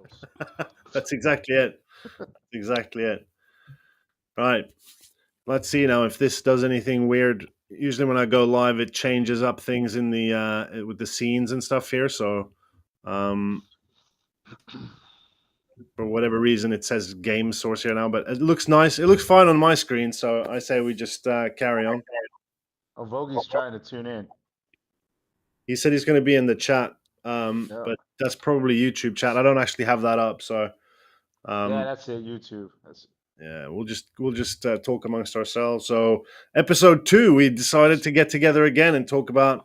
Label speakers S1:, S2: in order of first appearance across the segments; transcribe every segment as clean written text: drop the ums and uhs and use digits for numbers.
S1: skills.
S2: That's exactly it. Exactly it. Right. Let's see now if this does anything weird. Usually when I go live, it changes up things in the with the scenes and stuff here. So um, for whatever reason, it says game source here now, but it looks nice. It looks fine on my screen. So I say we just carry on.
S1: Oh, Vogie's trying to tune in.
S2: He said he's going to be in the chat,
S1: Yeah,
S2: but that's probably YouTube chat. I don't actually have that up, so
S1: yeah,
S2: um,
S1: that's it. YouTube. That's
S2: yeah, we'll just talk amongst ourselves. So episode 2, we decided to get together again and talk about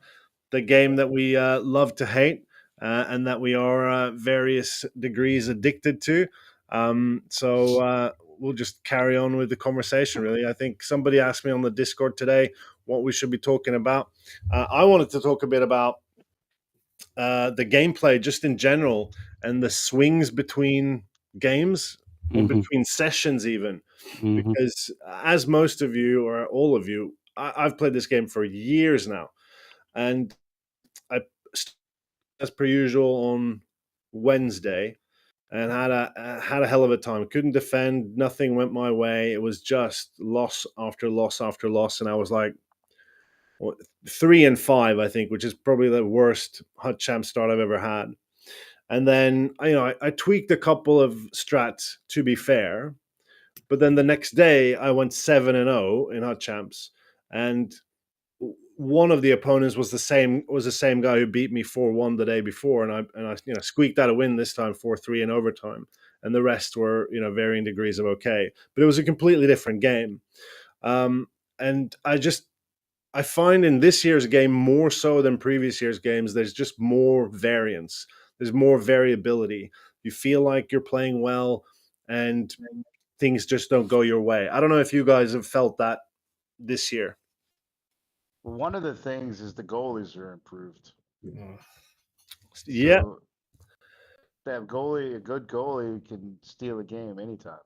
S2: the game that we love to hate and that we are various degrees addicted to. So we'll just carry on with the conversation. Really, I think somebody asked me on the Discord today what we should be talking about. I wanted to talk a bit about the gameplay just in general and the swings between games or
S3: Mm-hmm.
S2: between sessions even
S3: Mm-hmm.
S2: because as most of you or all of you, I've played this game for years now, and I as per usual on Wednesday and had a hell of a time. Couldn't defend, nothing went my way. It was just loss after loss after loss, and I was like, well, 3-5, I think, which is probably the worst Hut Champ start I've ever had. And then I tweaked a couple of strats to be fair, but then the next day I went 7-0 in Hut Champs, and one of the opponents was the same guy who beat me 4-1 the day before, and I squeaked out a win this time 4-3 in overtime, and the rest were varying degrees of okay, but it was a completely different game, and I find in this year's game more so than previous year's games, there's just more variance. There's more variability. You feel like you're playing well, and things just don't go your way. I don't know if you guys have felt that this year.
S1: one of the things is the goalies are improved.
S2: Yeah,
S1: So that a good goalie can steal a game anytime.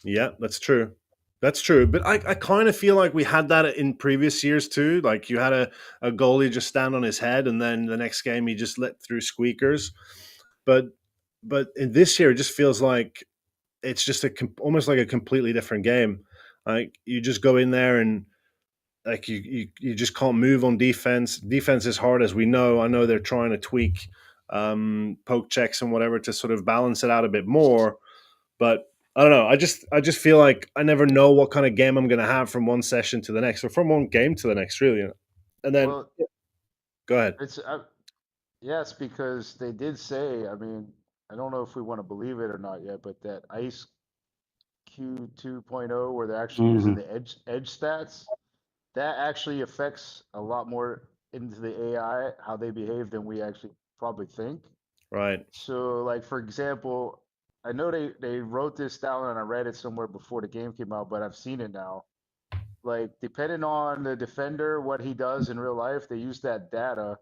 S2: yeah, that's true. That's true. But I kind of feel like we had that in previous years too. Like you had a goalie just stand on his head, and then the next game he just let through squeakers. But in this year, it just feels like it's just almost like a completely different game. Like you just go in there and like you just can't move on defense. Defense is hard, as we know. I know they're trying to tweak poke checks and whatever to sort of balance it out a bit more, but I don't know. I just feel like I never know what kind of game I'm going to have from one session to the next, or from one game to the next, really. And then
S1: Well,
S2: go ahead.
S1: it's yes, because they did say. I mean, I don't know if we want to believe it or not yet, but that Ice Q 2.0, where they're actually using
S3: Mm-hmm.
S1: the edge stats, that actually affects a lot more into the AI how they behave than we actually probably think.
S2: Right.
S1: So, like for example, I know they wrote this down and I read it somewhere before the game came out, but I've seen it now. Like depending on the defender, what he does in real life, they use that data,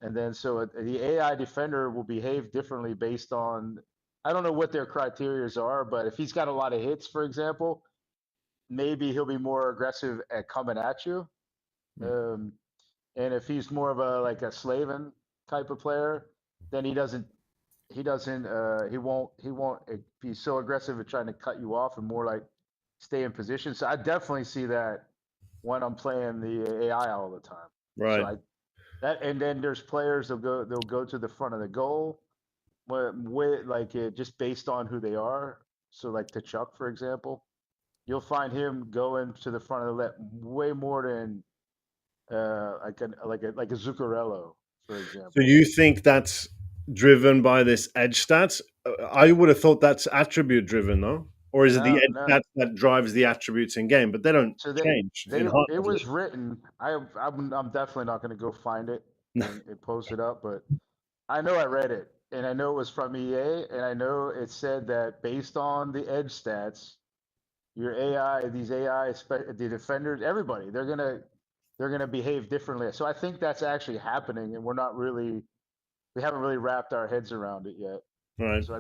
S1: and then so the AI defender will behave differently based on I don't know what their criterias are, but if he's got a lot of hits, for example, maybe he'll be more aggressive at coming at you. Um, and if he's more of a like a Slaven type of player, then he won't be so aggressive at trying to cut you off and more like stay in position. So I definitely see that when I'm playing the AI all the time. So
S2: Right.
S1: I that and then there's players they'll go to the front of the goal with like just based on who they are. So like Chuck, for example, you'll find him going to the front of the net way more than like a Zuccarello, for
S2: So
S1: example.
S2: you think that's driven by this edge stats? I would have thought that's attribute driven, though, or is it the
S1: No,
S2: edge
S1: no.
S2: stats that drives the attributes in game? But they don't
S1: So
S2: change
S1: they
S2: in HUD,
S1: it
S2: do
S1: was written. I'm definitely not going to go find it
S2: they?
S1: and post it up, but I know I read it and I know it was from EA and I know it said that based on the edge stats, your AI, these AI, the defenders, everybody, they're gonna behave differently. So I think that's actually happening, and we haven't really wrapped our heads around it yet.
S2: Right.
S1: So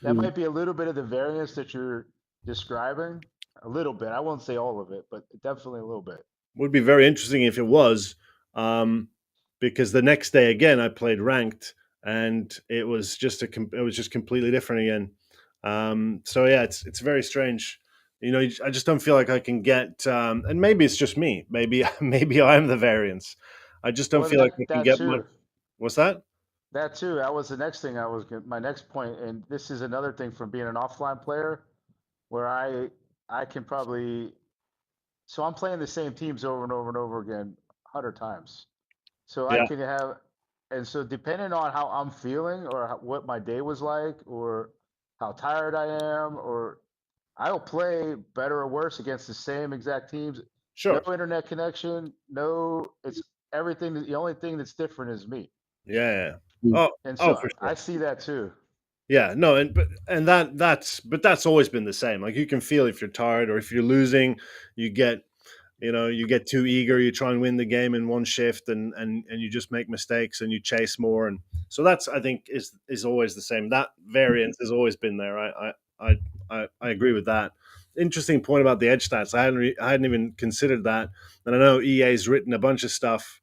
S1: that might be a little bit of the variance that you're describing, a little bit. I won't say all of it, but definitely a little bit.
S2: Would be very interesting if it was, because the next day again I played ranked, and it was just it was just completely different again. So yeah, it's very strange. You know, I just don't feel like I can get, and maybe it's just me. Maybe maybe I am the variance. I just don't
S1: Well,
S2: feel like I can
S1: that
S2: get my.
S1: too.
S2: What's that?
S1: That too. That was the next thing my next point, and this is another thing from being an offline player where I can probably so I'm playing the same teams over and over and over again 100 times. So I
S2: Yeah,
S1: can have, and so depending on how I'm feeling or what my day was like or how tired I am, or I'll play better or worse against the same exact teams. No
S2: sure.
S1: internet connection, no, it's everything. The only thing that's different is me.
S2: Yeah, yeah.
S3: Mm.
S2: Oh,
S1: And
S2: oh,
S1: so
S2: for
S1: I
S2: sure.
S1: see that too.
S2: Yeah, no, and that's always been the same. Like you can feel if you're tired or if you're losing, you get you get too eager, you try and win the game in one shift, and you just make mistakes and you chase more, and so that's I think is always the same. That variance has always been there. I agree with that. Interesting point about the edge stats. I hadn't even considered that, and I know EA's written a bunch of stuff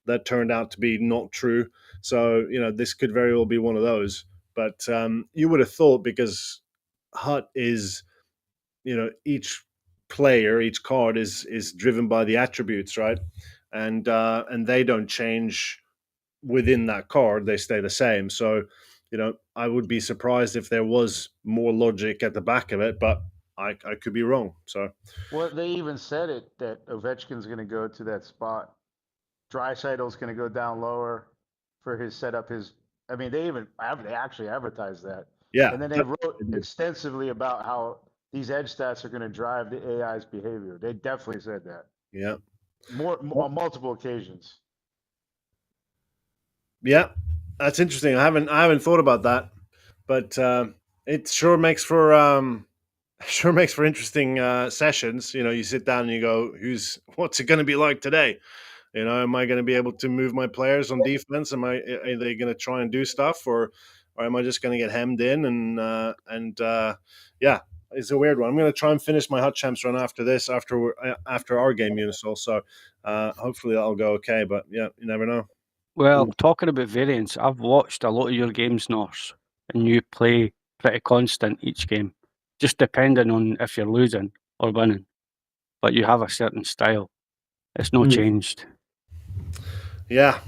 S2: that turned out to be not true. So this could very well be one of those. But you would have thought because Hut is each player, each card is driven by the attributes, right? And they don't change within that card; they stay the same. So I would be surprised if there was more logic at the back of it, but I could be wrong. So
S1: Well, they even said it that Ovechkin's going to go to that spot. Drysaitl's going to go down lower for his setup. I mean, they actually advertised that,
S2: yeah,
S1: and then they wrote extensively about how these edge stats are going to drive the AI's behavior. They definitely said that
S2: yeah,
S1: more on multiple occasions.
S2: yeah. That's interesting. I haven't thought about that, but it sure makes for sure makes for interesting sessions. You sit down and you go, what's it going to be like today? Am I going to be able to move my players on defense? Are they going to try and do stuff, or am I just going to get hemmed in? And yeah, it's a weird one. I'm going to try and finish my Hot Champs run after this, after our game, Unisol. So hopefully that'll go okay. But yeah, you never know.
S3: Well, talking about variance, I've watched a lot of your games, Norse, and you play pretty constant each game, just depending on if you're losing or winning. But you have a certain style. It's not
S4: Mm.
S3: changed.
S2: Yeah,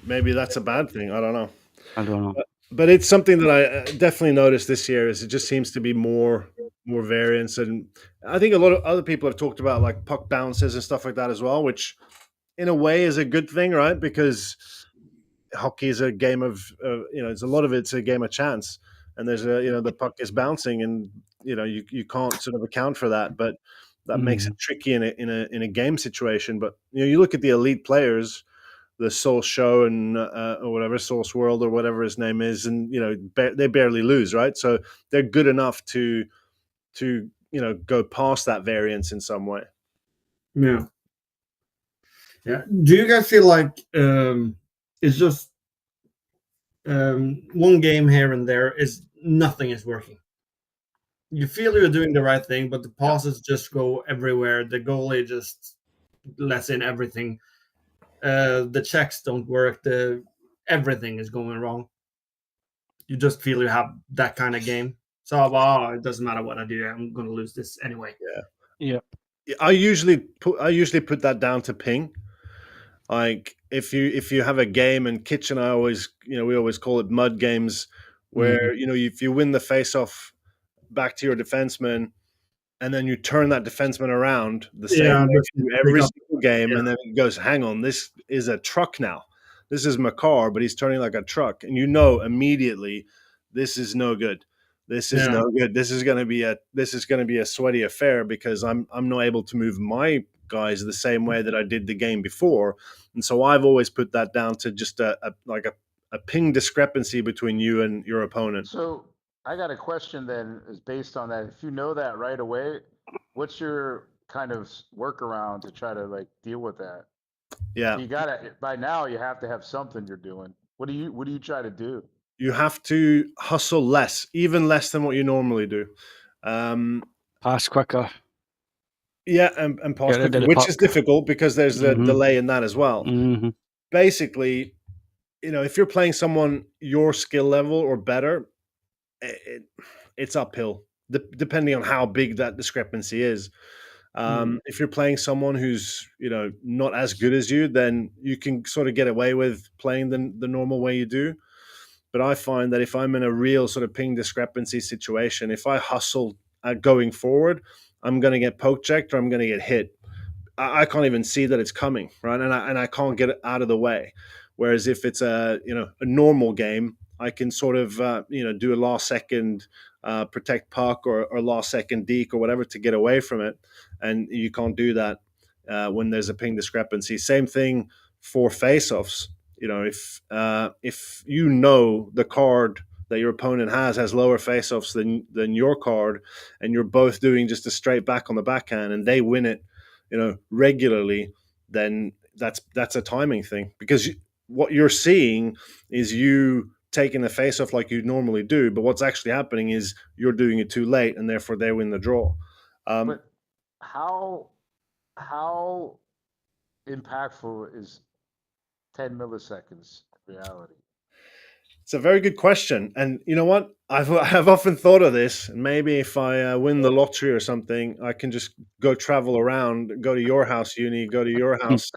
S2: maybe that's a bad thing. I don't know.
S3: I don't know.
S2: But it's something that I definitely noticed this year. Is it just seems to be more variance, and I think a lot of other people have talked about like puck bounces and stuff like that as well, which in a way is a good thing, right? Because hockey is a game of it's a lot of it's a game of chance, and there's the puck is bouncing, and you can't sort of account for that, but that makes it
S3: Mm.
S2: tricky in a game situation. But you look at the elite players, the Source Show and or whatever Source World or whatever his name is, and they barely lose, right? So they're good enough to go past that variance in some way.
S4: Yeah. Yeah. Do you guys feel like it's just one game here and there is nothing is working? You feel you're doing the right thing, but the passes just go everywhere. The goalie just lets in everything. The checks don't work. The everything is going wrong. You just feel you have that kind of game. So it doesn't matter what I do. I'm going to lose this anyway.
S3: Yeah.
S2: I usually put that down to ping. Like if you have a game, and Kitchen, I always we always call it mud games, where if you win the face off back to your defenseman, and then you turn that defenseman around the same
S4: Yeah,
S2: way
S4: just
S2: you do
S4: pick
S2: every
S4: up.
S2: single game,
S4: Yeah,
S2: and then it goes, hang on, this is a truck now. This is Makar, but he's turning like a truck, and immediately this is no good. This is
S4: yeah.
S2: no good. This is going to be a sweaty affair because I'm not able to move my guys the same way that I did the game before, and so I've always put that down to just a ping discrepancy between you and your opponent.
S1: So I got a question then is based on that. If you know that right away, what's your kind of workaround to try to like deal with that?
S2: Yeah,
S1: You gotta by now you have to have something you're doing. What do you try to do?
S2: you have to hustle less, even less than what you normally do. Um,
S3: Pass quicker.
S2: yeah, and pass
S3: Get rid
S2: quicker,
S3: of the
S2: which is
S3: puck.
S2: difficult because there's a
S3: Mm-hmm.
S2: delay in that as well.
S3: Mm-hmm.
S2: Basically, if you're playing someone your skill level or better, it's uphill, depending on how big that discrepancy is. If you're playing someone who's not as good as you, then you can sort of get away with playing the normal way you do. But I find that if I'm in a real sort of ping discrepancy situation, if I hustle going forward, I'm going to get poke checked or I'm going to get hit. I can't even see that it's coming, right? And I can't get it out of the way. Whereas if it's a normal game, I can sort of do a last second protect puck or last second deke or whatever to get away from it, and you can't do that when there's a ping discrepancy. Same thing for face-offs. If the card that your opponent has lower face-offs than your card, and you're both doing just a straight back on the backhand, and they win it regularly, then that's a timing thing, because what you're seeing is you taking the face off like you normally do, but what's actually happening is you're doing it too late, and therefore they win the draw.
S1: But how impactful is 10 milliseconds in reality?
S2: It's a very good question, and you know what? I've often thought of this. And maybe if I win the lottery or something, I can just go travel around, go to your house, Uni, go to your house.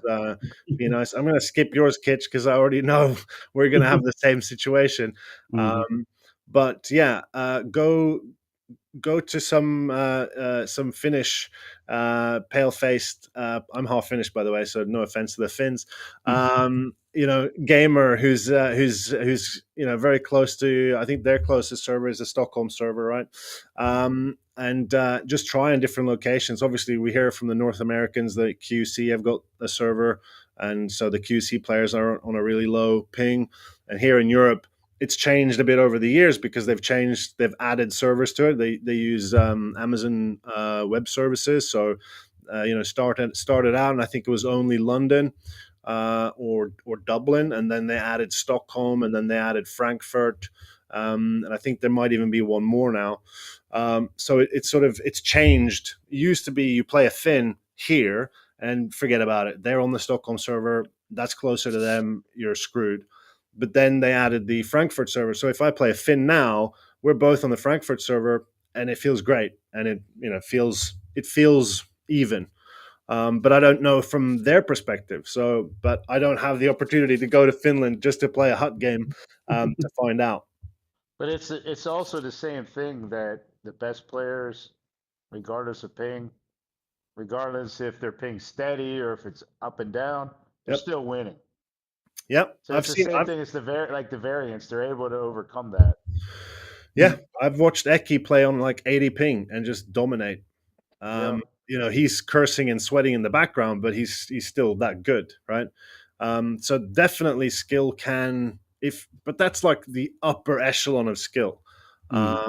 S2: Be nice. I'm going to skip yours, Kitch, because I already know we're going to have the same situation. But yeah, go to some Finnish pale faced. I'm half Finnish, by the way, so no offense to the Finns. Gamer who's very close to. I think their closest server is the Stockholm server, right? And just try in different locations. Obviously, we hear from the North Americans that QC have got a server, and so the QC players are on a really low ping. And here in Europe, it's changed a bit over the years because they've added servers to it. They use Amazon Web Services. So started out, and I think it was only London or Dublin, and then they added Stockholm, and then they added Frankfurt, and I think there might even be one more now. So it's changed. It used to be you play a Finn here and forget about it. They're on the Stockholm server. That's closer to them. You're screwed. But then they added the Frankfurt server. So if I play a Finn now, we're both on the Frankfurt server, and it feels great, and it feels even. But I don't know from their perspective. But I don't have the opportunity to go to Finland just to play a hut game to find out.
S1: But it's also the same thing that the best players, regardless of ping, regardless if they're ping steady or if it's up and down, they're still winning.
S2: Yep,
S1: So it's the same thing as the variance. They're able to overcome that.
S2: Yeah, I've watched Eki play on like 80 ping and just dominate. He's cursing and sweating in the background, but he's still that good, right? So definitely skill but that's like the upper echelon of skill.
S1: But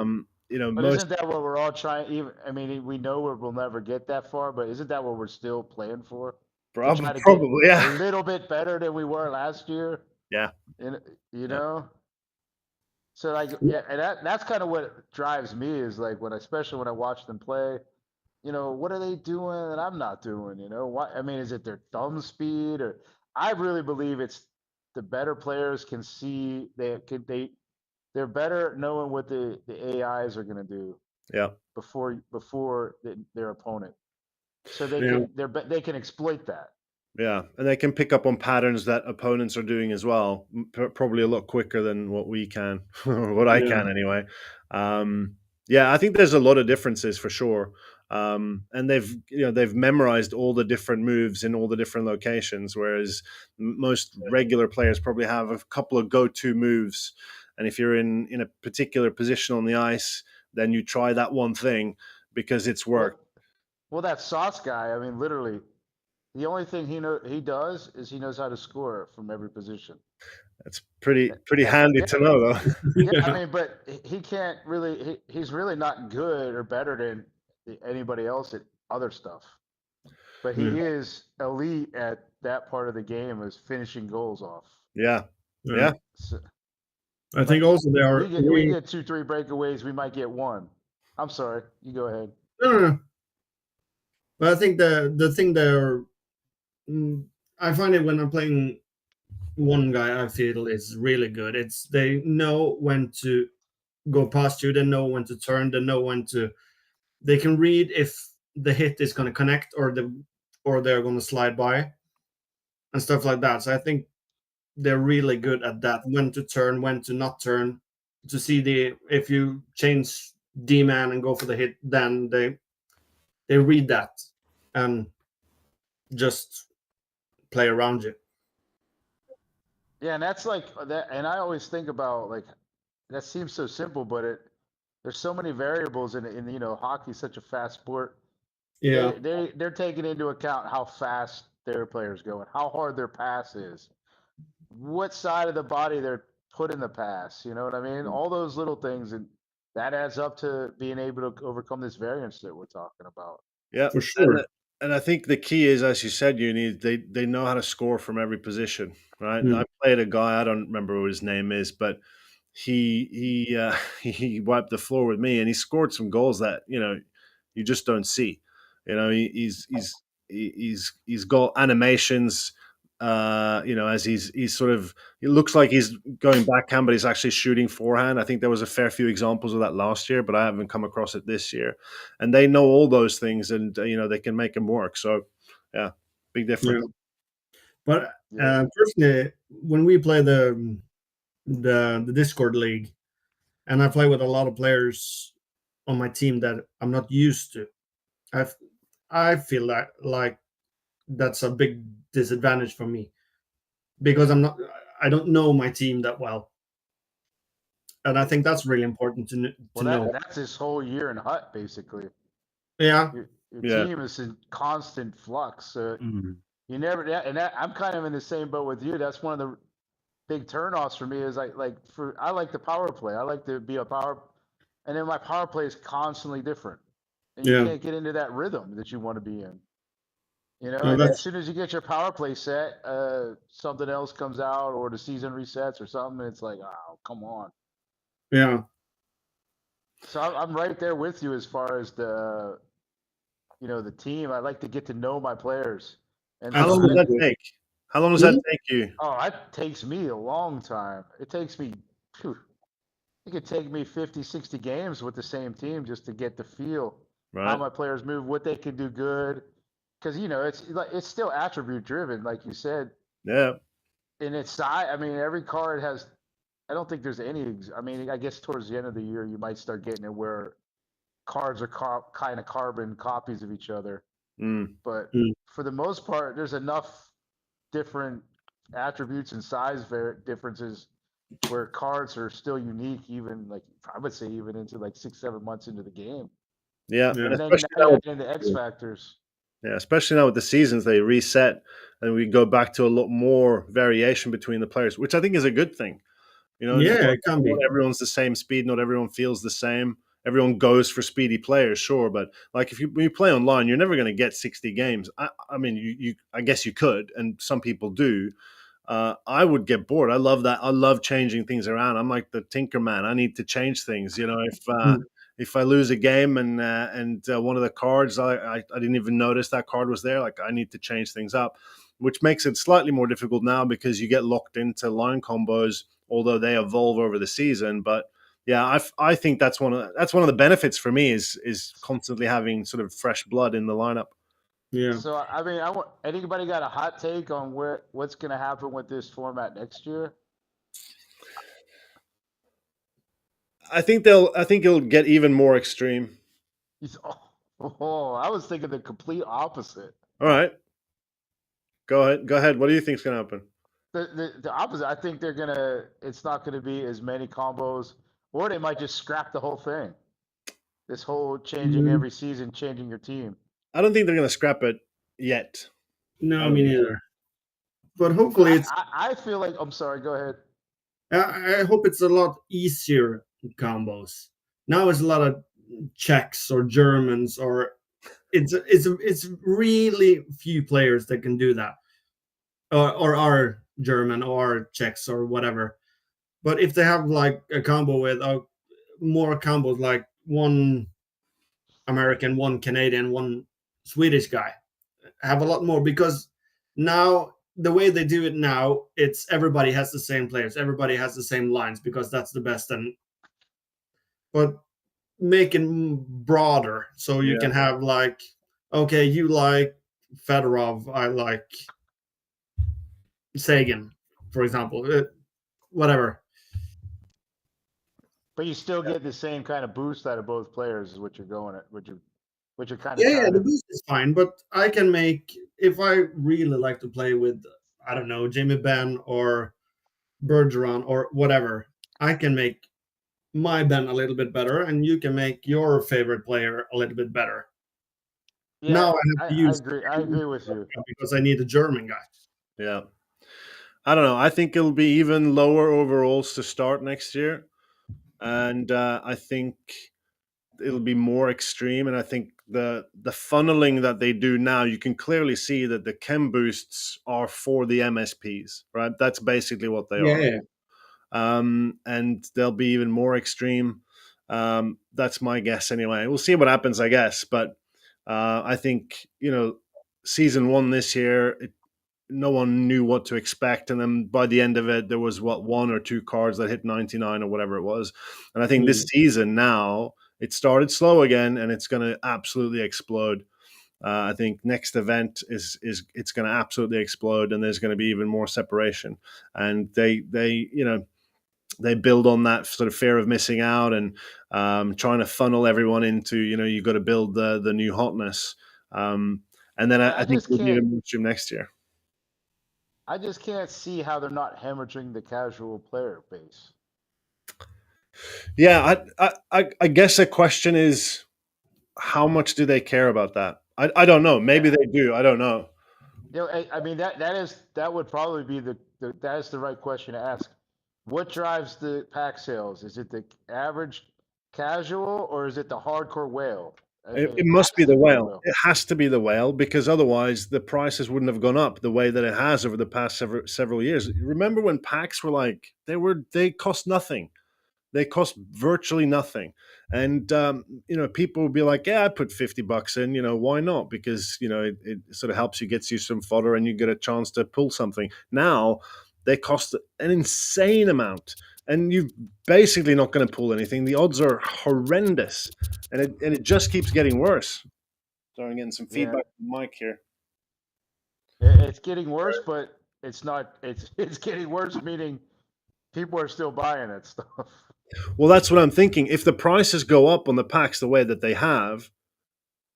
S1: isn't that what we're all trying? We know we'll never get that far, but isn't that what we're still playing for?
S2: Probably, yeah.
S1: A little bit better than we were last year.
S2: Yeah.
S1: Know. So and that's kind of what drives me is like especially when I watch them play. What are they doing that I'm not doing? Is it their thumb speed, or I really believe it's the better players can see they're better knowing what the AIs are going to do.
S2: Yeah.
S1: Before their opponent, so they can exploit that.
S2: Yeah, and they can pick up on patterns that opponents are doing as well, probably a lot quicker than what we can, or what I can anyway. I think there's a lot of differences for sure. And they've memorized all the different moves in all the different locations, whereas most regular players probably have a couple of go-to moves. And if you're in a particular position on the ice, then you try that one thing because it's worked.
S1: Well, that Sauce guy, literally, the only thing he does is he knows how to score from every position.
S2: That's pretty handy to know, though.
S1: Yeah, but he can't really. He's really not good or better than anybody else at other stuff. But he is elite at that part of the game, is finishing goals off.
S2: Yeah.
S1: So,
S4: I think also there are.
S1: We get 2-3 breakaways. We might get one. I'm sorry. You go ahead.
S4: No. But I think the thing there, I find it when I'm playing one guy I feel is really good. It's they know when to go past you, they know when to turn, they know when to. They can read if the hit is going to connect or they're going to slide by and stuff like that. So I think they're really good at that. When to turn, when to not turn, to see the if you change D-man and go for the hit, then they read that and just play around you.
S1: Yeah, and that's like that. And I always think about like that seems so simple, but there's so many variables in hockey's such a fast sport.
S4: Yeah,
S1: They're taking into account how fast their player's going, how hard their pass is, what side of the body they're putting the pass. You know what I mean? All those little things, and that adds up to being able to overcome this variance that we're talking about.
S2: Yeah,
S4: for sure.
S2: and I think the key is, as you said, they know how to score from every position, right?
S4: Mm.
S2: I played a guy, I don't remember what his name is, but he he wiped the floor with me, and he scored some goals that you just don't see. He's got animations. As he's sort of, it looks like he's going backhand, but he's actually shooting forehand. I think there was a fair few examples of that last year, but I haven't come across it this year. And they know all those things, and they can make them work. So, yeah, big
S4: Yeah,
S2: difference.
S4: but
S1: Yeah.
S4: personally, when we play the Discord league, and I play with a lot of players on my team that I'm not used to, I I feel like that's a big disadvantage for me because I don't know my team that well, and I think that's really important to
S1: Well,
S4: know.
S1: that's his whole year in Hut basically.
S4: Yeah,
S1: Your
S2: Yeah,
S1: team is in constant flux. So
S3: Mm.
S1: you never, yeah, and I'm kind of in the same boat with you. That's one of the big turnoffs for me is I like the power play. I like to be a power, and then my power play is constantly different, and you
S4: yeah,
S1: can't get into that rhythm that you want to be in.
S4: no,
S1: And as
S4: that's
S1: soon as you get your power play set, something else comes out or the season resets or something. And it's like, oh, come on.
S4: yeah.
S1: So I'm right there with you as far as the team. I like to get to know my players, and
S2: how long does that
S4: Absolutely.
S2: take? How long does that
S4: Hmm?
S2: take you?
S1: oh, that takes me a long time. It takes me, phew, it could take me 50, 60 games with the same team just to get the feel how
S2: Right?
S1: my players move, what they can do good. Because it's still attribute driven, like you said,
S2: Yeah,
S1: and it's I mean every card has. I don't think there's any. I mean, I guess towards the end of the year you might start getting it where cards are kind of carbon copies of each other.
S2: mm,
S1: But
S4: Mm.
S1: for the most part, there's enough different attributes and size differences where cards are still unique, even like I would say even into like 6, 7 months into the game.
S2: yeah,
S4: Yeah,
S2: and
S1: And then
S2: especially
S1: now you
S2: now.
S1: add in the X factors.
S2: Yeah, especially now with the seasons, they reset and we go back to a lot more variation between the players, which I think is a good thing.
S4: yeah, it can
S2: Not
S4: be.
S2: everyone's the same speed. Not everyone feels the same. Everyone goes for speedy players, sure, but like when you play online, you're never going to get 60 games. I mean, I guess you could, and some people do. I would get bored. I love that. I love changing things around. I'm like the tinker man. I need to change things.
S4: Mm.
S2: If I lose a game and one of the cards I didn't even notice that card was there, like I need to change things up, which makes it slightly more difficult now because you get locked into line combos, although they evolve over the season. But yeah, I think that's one of the benefits for me is constantly having sort of fresh blood in the lineup.
S4: Yeah.
S1: So I mean, I want anybody got a hot take on what's going to happen with this format next year?
S2: I think it'll get even more extreme.
S1: He's, I was thinking the complete opposite.
S2: All right, go ahead. What do you think's going to happen?
S1: The opposite. I think they're gonna. It's not gonna be as many combos, or they might just scrap the whole thing. This whole changing
S4: Mm.
S1: every season, changing your team.
S2: I don't think they're going to scrap it yet. I
S4: No, me
S2: don't.
S4: neither. But
S1: But
S4: hopefully,
S1: I feel like I'm sorry. Go ahead.
S4: I hope it's a lot easier combos. Now it's a lot of Czechs or Germans, or it's really few players that can do that, or are German or Czechs or whatever. But if they have like a combo with more combos, like one American, one Canadian, one Swedish guy, have a lot more because now the way they do it now, it's everybody has the same players, everybody has the same lines because that's the best. But make it broader so you can have like, okay, you like Fedorov, I like Sagan, for example, whatever.
S1: But you still get the same kind of boost out of both players, is what you're going at, what you're kind of
S4: Yeah,
S1: trying
S4: the
S1: to.
S4: boost is fine, but I can make, if I really like to play with, I don't know, Jamie Benn or Bergeron or whatever, I can make my Ben a little bit better, and you can make your favorite player a little bit better.
S1: Yeah,
S4: Now I have to use
S1: I agree with you.
S4: because I need a German guy.
S2: Yeah. I don't know. I think it'll be even lower overalls to start next year. And I think it'll be more extreme. And I think the funneling that they do now, you can clearly see that the chem boosts are for the MSPs, right? That's basically what they are.
S4: Yeah.
S2: And they'll be even more extreme. That's my guess anyway. We'll see what happens, I guess. But I think, season one this year, no one knew what to expect. And then by the end of it, there was one or two cards that hit 99 or whatever it was. And I think this season now, it started slow again, and it's going to absolutely explode. I think next event is it's going to absolutely explode, and there's going to be even more separation. And they build on that sort of fear of missing out, and trying to funnel everyone into, you've got to build the new hotness. And then I think we'll be even more extreme next year.
S1: I just can't see how they're not hemorrhaging the casual player base.
S2: Yeah, I guess the question is, how much do they care about that? I don't know. Maybe they do. I don't know.
S1: I mean that would probably be that is the right question to ask. What drives the pack sales? Is it the average casual, or is it the hardcore whale?
S2: It must be the whale. It has to be the whale, because otherwise the prices wouldn't have gone up the way that it has over the past several years. Remember when packs were like, they cost nothing. They cost virtually nothing. And, people would be like, yeah, I put $50 in, why not? Because, it sort of helps you, gets you some fodder, and you get a chance to pull something. Now they cost an insane amount, and you're basically not going to pull anything. The odds are horrendous, and it just keeps getting worse. Sorry, I'm getting some feedback from Mike here.
S1: It's getting worse, but it's not. It's getting worse, meaning people are still buying that stuff.
S2: Well, that's what I'm thinking. If the prices go up on the packs the way that they have,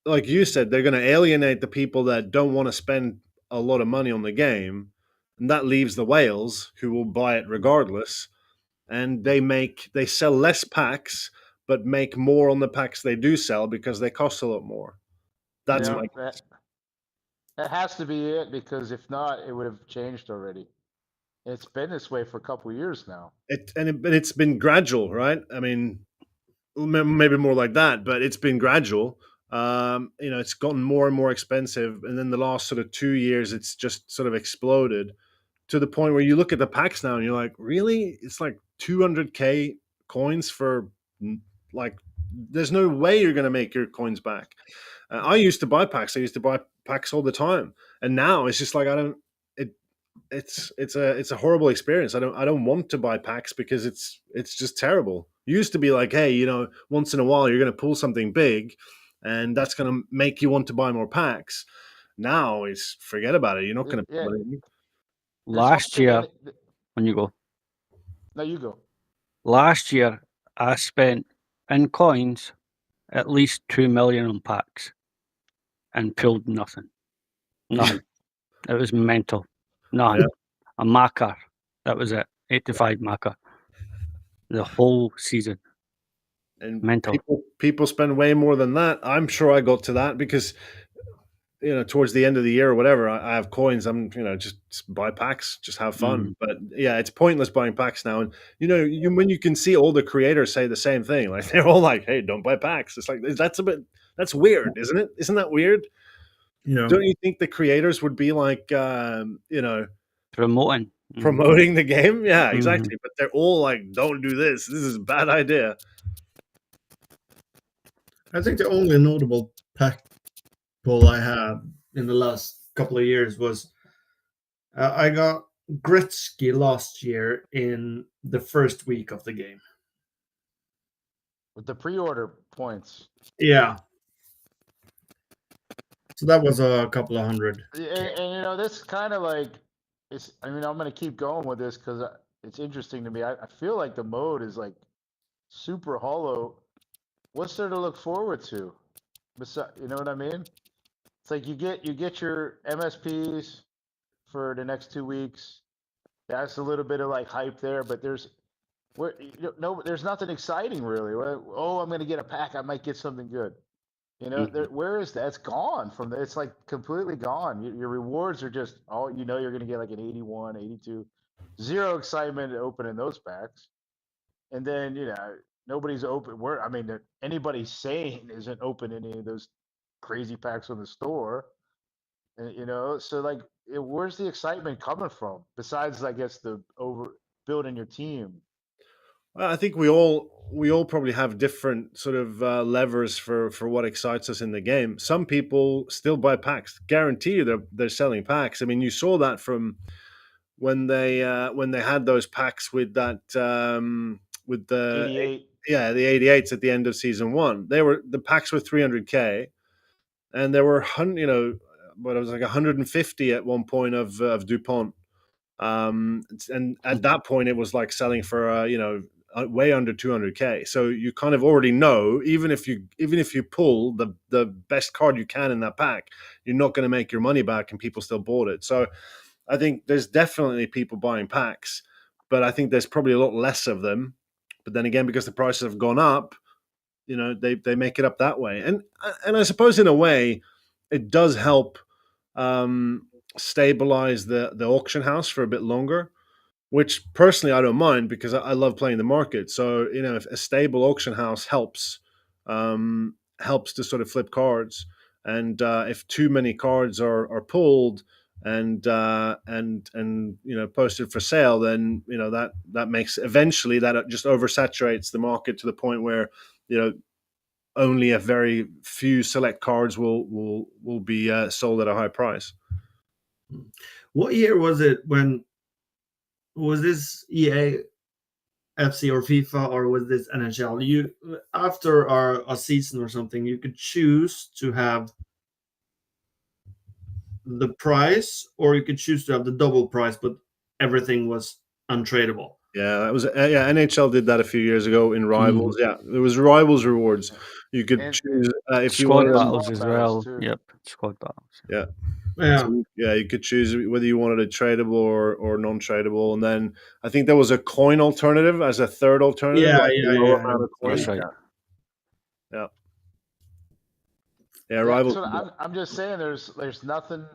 S2: like you said, they're going to alienate the people that don't want to spend a lot of money on the game, and that leaves the whales who will buy it regardless. And they sell less packs, but make more on the packs they do sell because they cost a lot more. That's my guess.
S1: That has to be it, because if not, it would have changed already. It's been this way for a couple of years now.
S2: It's been gradual, right? I mean, maybe more like that, but it's been gradual. It's gotten more and more expensive, and then the last sort of 2 years, it's just sort of exploded to the point where you look at the packs now and you're like, really? It's like 200k coins for, like, there's no way you're going to make your coins back. I used to buy packs. I used to buy packs all the time, and now it's just like it's a horrible experience. I don't want to buy packs because it's just terrible. It used to be like, hey, once in a while you're going to pull something big, and that's going to make you want to buy more packs. Now it's forget about it. You're not going to pull anything.
S3: Last year, when you go.
S1: No, you go.
S3: Last year, I spent in coins at least 2 million on packs and pulled nothing. Nothing. It was mental. Nothing. Yeah. A marker. That was it. 85 marker. The whole season.
S2: And
S3: mental.
S2: People spend way more than that. I'm sure I got to that because, towards the end of the year or whatever, I have coins. I'm, just buy packs, just have fun. But yeah, it's pointless buying packs now. And, when you can see all the creators say the same thing, like they're all like, hey, don't buy packs. It's like, that's weird, isn't it? Isn't that weird? Don't you think the creators would be like,
S3: promoting
S2: the game? Yeah, exactly. But they're all like, don't do this. This is a bad idea.
S4: I think the only notable pack pull I had in the last couple of years was I got Gretzky last year in the first week of the game.
S1: With the pre-order points.
S4: Yeah. So that was a couple of hundred.
S1: And you know, this kind of like, I mean, I'm gonna keep going with this because it's interesting to me. I feel like the mode is like super hollow. What's there to look forward to? You know what I mean? It's like you get your MSPs for the next 2 weeks. That's a little bit of like hype there, but there's nothing exciting really. Oh, I'm gonna get a pack. I might get something good. You know, where is that? It's gone from there. It's like completely gone. Your rewards are just all you know. You're gonna get like an 81, 82. Zero excitement opening those packs, and then nobody's open. I mean, anybody sane isn't open any of those crazy packs on the store. And, so like, where's the excitement coming from? Besides, I guess the over building your team.
S2: Well, I think we all probably have different sort of levers for what excites us in the game. Some people still buy packs. Guarantee you they're selling packs. I mean, you saw that from when they had those packs with that with the
S1: 88.
S2: the 88s at the end of season 1. The packs were 300k, and there were but it was like 150 at one point of Dupont. And at that point, it was like selling for way under 200k. So you kind of already know, even if you pull the best card you can in that pack, you're not going to make your money back, and people still bought it. So I think there's definitely people buying packs, but I think there's probably a lot less of them. But then again, because the prices have gone up, they make it up that way. And I suppose in a way, it does help stabilize the auction house for a bit longer, which personally I don't mind because I love playing the market. So if a stable auction house helps to sort of flip cards, and if too many cards are pulled and posted for sale, then that makes eventually that just oversaturates the market to the point where only a very few select cards will be sold at a high price.
S4: What year was it when was this EA, FC, or FIFA, or was this NHL? You after a season or something, you could choose to have the price, or you could choose to have the double price, but everything was untradeable.
S2: Yeah, that was NHL did that a few years ago in Rivals. Yeah, there was Rivals rewards. You could choose if you
S3: Squad
S2: wanted
S3: battles as
S1: squad
S3: well.
S1: battles, too.
S3: Yep, squad battles.
S2: Yeah.
S4: Yeah.
S2: So, you could choose whether you wanted a tradable or non-tradable, and then I think there was a coin alternative as a third alternative.
S4: Yeah,
S2: like
S4: yeah,
S2: a lower
S4: yeah.
S2: amount of coins.
S3: That's right.
S2: Yeah.
S1: Yeah,
S2: Rivals.
S1: so I'm just saying there's nothing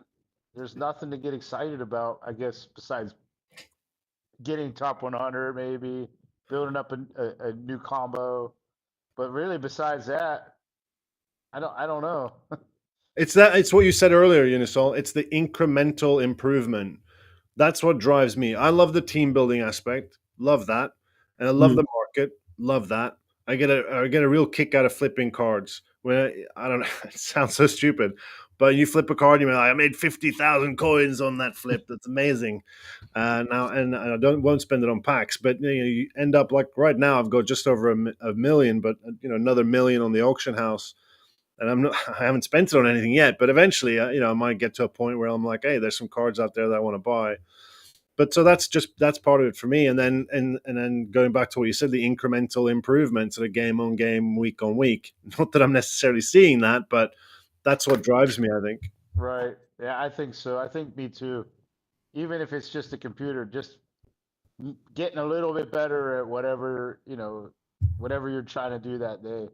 S1: to get excited about, I guess, besides getting top 100, maybe building up a new combo. But really, besides that, I don't know.
S2: It's what you said earlier, Unisol. It's the incremental improvement. That's what drives me. I love the team building aspect. Love that. And I love the market. Love that. I get a real kick out of flipping cards. When I don't know, it sounds so stupid, but you flip a card, you're like, I made 50,000 coins on that flip. That's amazing. Now, and I won't spend it on packs, but you end up like right now, I've got just over a million, but another million on the auction house. And I haven't spent it on anything yet, but eventually, I might get to a point where I'm like, hey, there's some cards out there that I want to buy. But so that's part of it for me. And then going back to what you said, the incremental improvements of the game on game, week on week. Not that I'm necessarily seeing that, but that's what drives me, I think.
S1: Right. Yeah, I think so. I think me too. Even if it's just a computer, just getting a little bit better at whatever you're trying to do that day.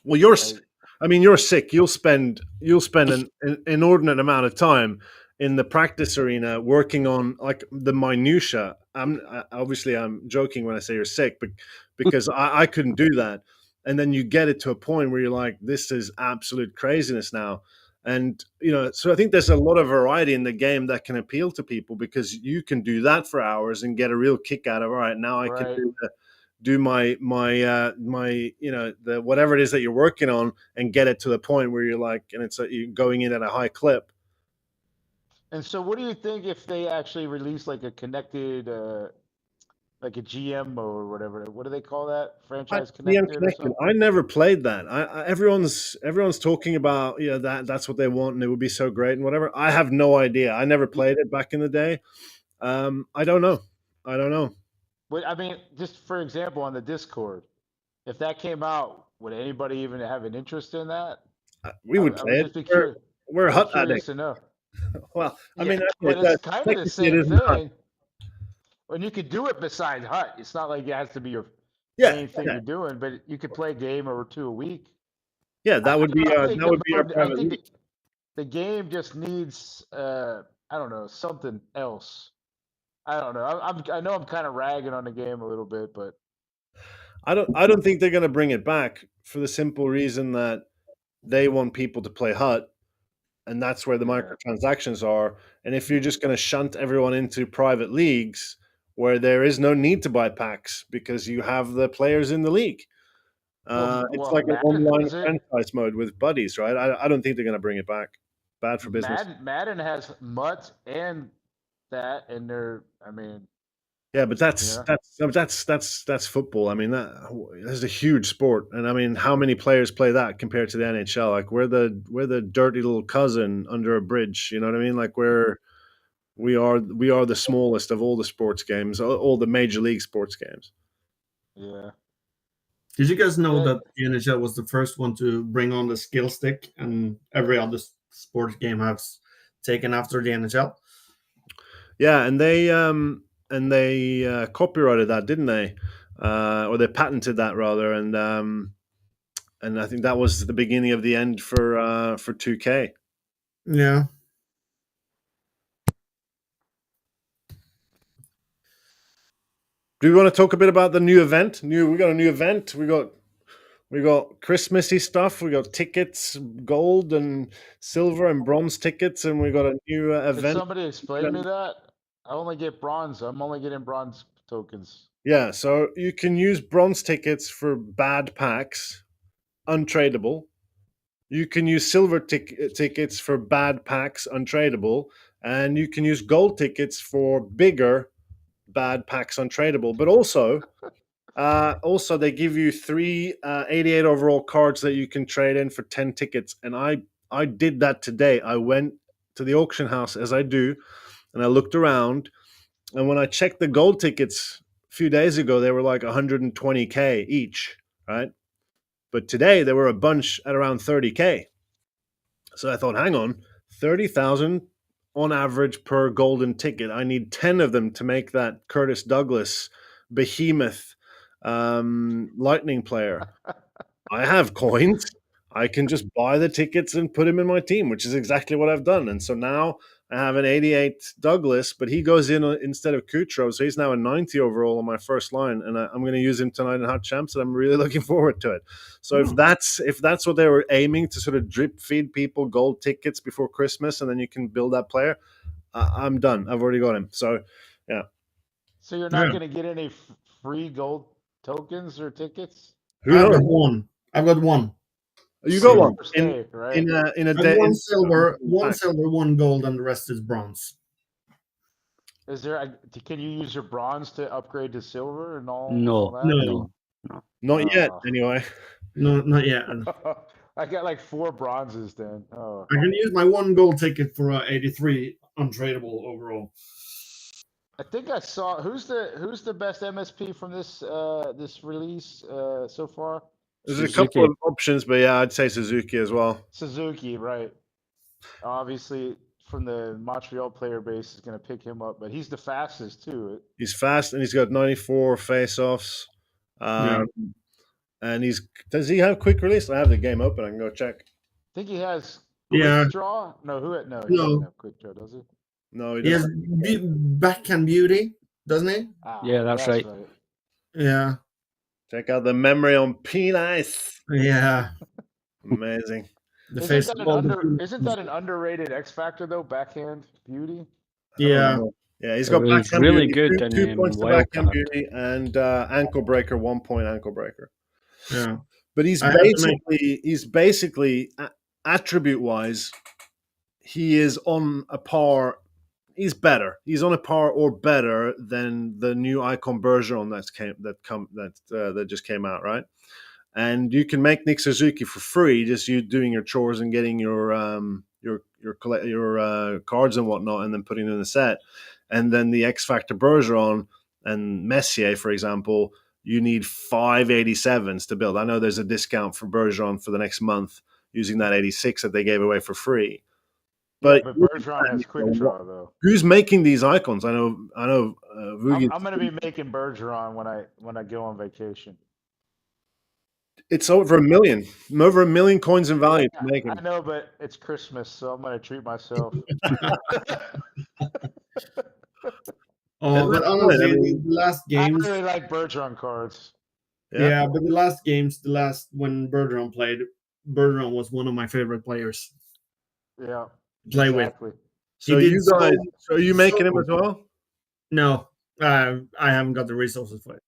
S2: Well, you're sick. You'll spend an inordinate amount of time in the practice arena working on like the minutia. I'm joking when I say you're sick, but because I couldn't do that. And then you get it to a point where you're like, this is absolute craziness now. And so I think there's a lot of variety in the game that can appeal to people because you can do that for hours and get a real kick out of. All right, now I can do my the whatever it is that you're working on and get it to the point where you're like, and it's you're going in at a high clip.
S1: And so, what do you think if they actually release like a connected, like a GM mode or whatever? What do they call that? Franchise
S2: DM
S1: connected or
S2: connected.
S1: something?
S2: I never played that. Everyone's talking about that's what they want and it would be so great and whatever. I have no idea. I never played it back in the day. I don't know. I don't know.
S1: But I mean, just for example, on the Discord, if that came out, would anybody even have an interest in that?
S2: We would
S1: I
S2: play
S1: would
S2: it.
S1: just be
S2: We're
S1: curious.
S2: we're
S1: Be
S2: hut
S1: curious
S2: addicts.
S1: to know.
S2: Well, I
S1: Yeah,
S2: mean,
S1: but it's kind of the
S2: technically it
S1: same
S2: isn't hut.
S1: thing. When you could do it besides Hut, it's not like it has to be your
S2: Yeah,
S1: main thing
S2: yeah,
S1: you're doing, but you could play a game or two a week.
S2: yeah.
S1: I,
S2: That would be
S1: I think
S2: our
S1: I
S2: private
S1: think
S2: league.
S1: the game just needs I don't know, something else. I don't know. I know I'm kind of ragging on the game a little bit, but
S2: I don't think they're going to bring it back for the simple reason that they want people to play hut, and that's where the
S1: yeah.
S2: microtransactions are. And if you're just going to shunt everyone into private leagues where there is no need to buy packs because you have the players in the league, it's
S1: Well,
S2: like an
S1: Madden
S2: online
S1: does it.
S2: franchise mode with buddies, right? I don't think they're going to bring it back. Bad for business.
S1: Madden has Mutt and that, and they're. I mean,
S2: Yeah, but
S1: yeah.
S2: that's football. I mean, that's a huge sport, and I mean, how many players play that compared to the NHL? Like we're the dirty little cousin under a bridge. You know what I mean? Like we are the smallest of all the sports games, all the major league sports games.
S1: Yeah.
S4: Did you guys know
S1: Yeah.
S4: that the NHL was the first one to bring on the skill stick, and every other sports game has taken after the NHL?
S2: Yeah, and they copyrighted that, didn't they? Or they patented that rather, and I think that was the beginning of the end for 2K.
S4: Yeah.
S2: Do we want to talk a bit about the new event? We got a new event. We got Christmassy stuff. We got tickets, gold and silver and bronze tickets, and we got a new
S1: Could
S2: event.
S1: somebody explain me that? I only get bronze. I'm only getting bronze tokens.
S2: Yeah, so you can use bronze tickets for bad packs, untradeable. You can use silver tickets for bad packs, untradeable, and you can use gold tickets for bigger bad packs, untradeable. But also they give you three 88 overall cards that you can trade in for 10 tickets, and I did that today. I went to the auction house as I do, and I looked around, and when I checked the gold tickets a few days ago, they were like 120K each, right? But today there were a bunch at around 30K. So I thought, hang on, 30,000 on average per golden ticket. I need 10 of them to make that Curtis Douglas behemoth lightning player. I have coins. I can just buy the tickets and put him in my team, which is exactly what I've done. And so now I have an 88 Douglas, but he goes in instead of Kucherov, so he's now a 90 overall on my first line, and I'm going to use him tonight in Hot Champs, and I'm really looking forward to it. So if that's what they were aiming to sort of drip feed people gold tickets before Christmas, and then you can build that player, I'm done. I've already got him. So yeah.
S1: So you're not going to get any free gold tokens or tickets?
S2: Who
S4: I've
S2: knows?
S4: got one. I've got one.
S2: You got one
S1: First day, right?
S2: in a
S4: I've
S2: day.
S4: one silver, one gold, and the rest is bronze.
S1: Is there? Can you use your bronze to upgrade to silver and all?
S3: No,
S1: all that?
S4: No.
S2: Not yet, anyway.
S4: No, not yet.
S1: I got like 4 bronzes then. Oh,
S4: I can use my one gold ticket for 83 untradeable overall.
S1: I think I saw who's the best MSP from this release so far?
S2: There's a
S3: Suzuki.
S2: couple of options, but yeah, I'd say Suzuki as well.
S1: Suzuki, right? Obviously, from the Montreal player base is going to pick him up, but he's the fastest too.
S2: He's fast and he's got 94 face-offs.
S4: Yeah.
S2: And does he have quick release? I have the game open. I can go check.
S1: I think he has quick
S4: Yeah.
S1: draw. No, he
S4: No.
S1: doesn't have quick draw, does he?
S2: No, he
S4: He has
S2: doesn't.
S4: backhand beauty, doesn't he?
S1: Ah,
S3: Yeah, that's right.
S4: Yeah.
S2: Check out the memory on penis.
S4: Yeah.
S2: Amazing.
S4: The
S1: Isn't
S4: face
S1: that,
S4: of all
S1: isn't that an underrated X factor though? Backhand beauty.
S4: Yeah.
S2: Yeah, he's
S3: It
S2: got
S3: was
S2: backhand
S3: really
S2: beauty,
S3: good
S2: two
S3: in
S2: points to backhand
S3: Wildcard.
S2: beauty, and ankle breaker, 1 point ankle breaker.
S4: Yeah.
S2: But he's
S4: I have to
S2: basically attribute wise, he is on a par he's better. He's on a par or better than the new Icon Bergeron that just came out, right? And you can make Nick Suzuki for free, just you doing your chores and getting your cards and whatnot, and then putting them in the set. And then the X Factor Bergeron and Messier, for example, you need 587s to build. I know there's a discount for Bergeron for the next month using that 86 that they gave away for free.
S1: Yeah,
S2: But
S1: but Bergeron has quick draw though.
S2: who's making these icons? I know.
S1: I'm gonna be making Bergeron when I go on vacation.
S2: It's over 1 million. Over 1 million coins in value to make
S1: I
S2: him.
S1: know, but it's Christmas, so I'm gonna treat myself.
S4: Oh, but honestly,
S2: I mean,
S4: the last
S1: I
S4: games,
S1: really like Bergeron cards.
S4: yeah, but the last games, when Bergeron played, Bergeron was one of my favorite players
S1: Yeah,
S4: to play
S1: exactly.
S4: with.
S2: So
S4: He did
S2: you guys, so are you making him
S4: so-
S2: as well?
S4: No, I haven't got the resources for it.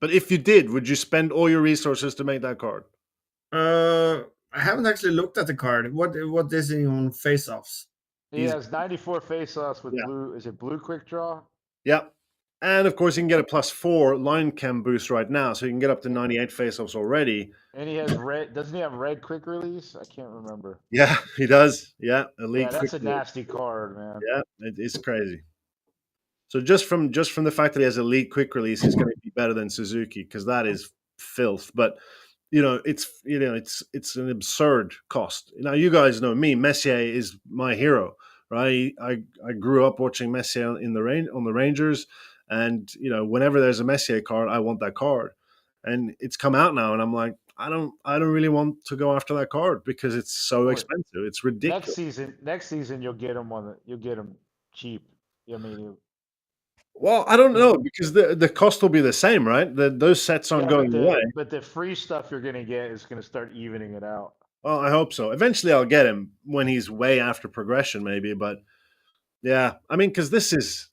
S2: But if you did, would you spend all your resources to make that card?
S4: I haven't actually looked at the card. What is he on face-offs?
S1: He has 94 face-offs with
S2: Yeah.
S1: blue. Is it blue quick draw?
S2: Yeah. And of course, you can get a +4 line chem boost right now, so you can get up to 98 face-offs already.
S1: And he has red. Doesn't he have red quick release? I can't remember.
S2: Yeah, he does. Yeah, elite.
S1: Yeah, that's a
S2: quick-
S1: nasty card, man.
S2: Yeah, it's crazy. So just from the fact that he has elite quick release, he's going to be better than Suzuki because that is filth. But it's an absurd cost. Now you guys know me. Messier is my hero, right? I grew up watching Messier on the Rangers, and whenever there's a Messier card, I want that card, and it's come out now, and I'm like, I don't really want to go after that card because it's so
S1: Boy,
S2: expensive. It's ridiculous.
S1: Next season, you'll get him cheap. I mean,
S2: Well, I don't know because the cost will be the same, right? Those sets aren't going away.
S1: But the free stuff you're gonna get is gonna start evening it out.
S2: Well, I hope so. Eventually, I'll get him when he's way after progression, maybe. But yeah, I mean, because this is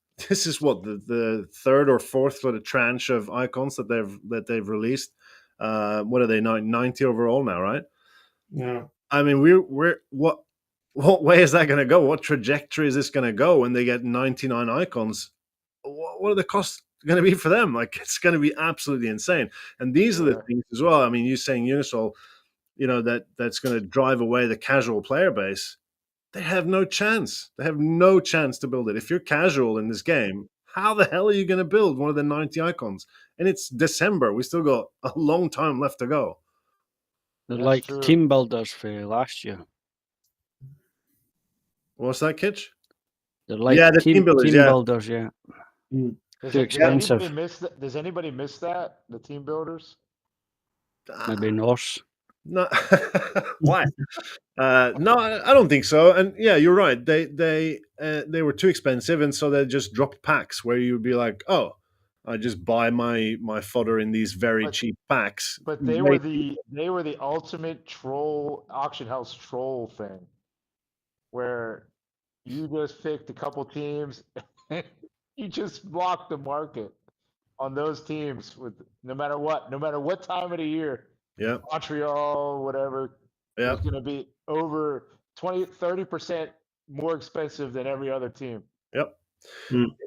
S2: what the third or fourth sort of tranche of icons that they've released. What are they, 90 overall now, right?
S4: Yeah.
S2: I mean, we're what way is that going to go? What trajectory is this going to go when they get 99 icons? What are the costs going to be for them? Like, it's going to be absolutely insane. And these are the things as well. I mean, you saying Unisol, that's going to drive away the casual player base. They have no chance. They have no chance to build it. If you're casual in this game, how the hell are you going to build one of the 90 icons? And it's December. We still got a long time left to go.
S3: They're
S1: That's
S3: like
S1: true.
S3: team builders for last year.
S2: What's that, Kitch?
S3: They're like
S2: Yeah, the team builders, yeah.
S3: builders, yeah. Too expensive.
S1: Does anybody miss that? The team builders?
S3: Maybe Norse.
S2: No, why? No, I don't think so. And yeah, you're right. They were too expensive, and so they just dropped packs where you'd be like, oh, I just buy my fodder in these very cheap packs.
S1: But they were the ultimate troll auction house troll thing, where you just picked a couple teams, you just blocked the market on those teams with no matter what time of the year.
S2: Yeah,
S1: Montreal, whatever.
S2: yeah,
S1: It's going to be over 30% more expensive than every other team.
S2: yep,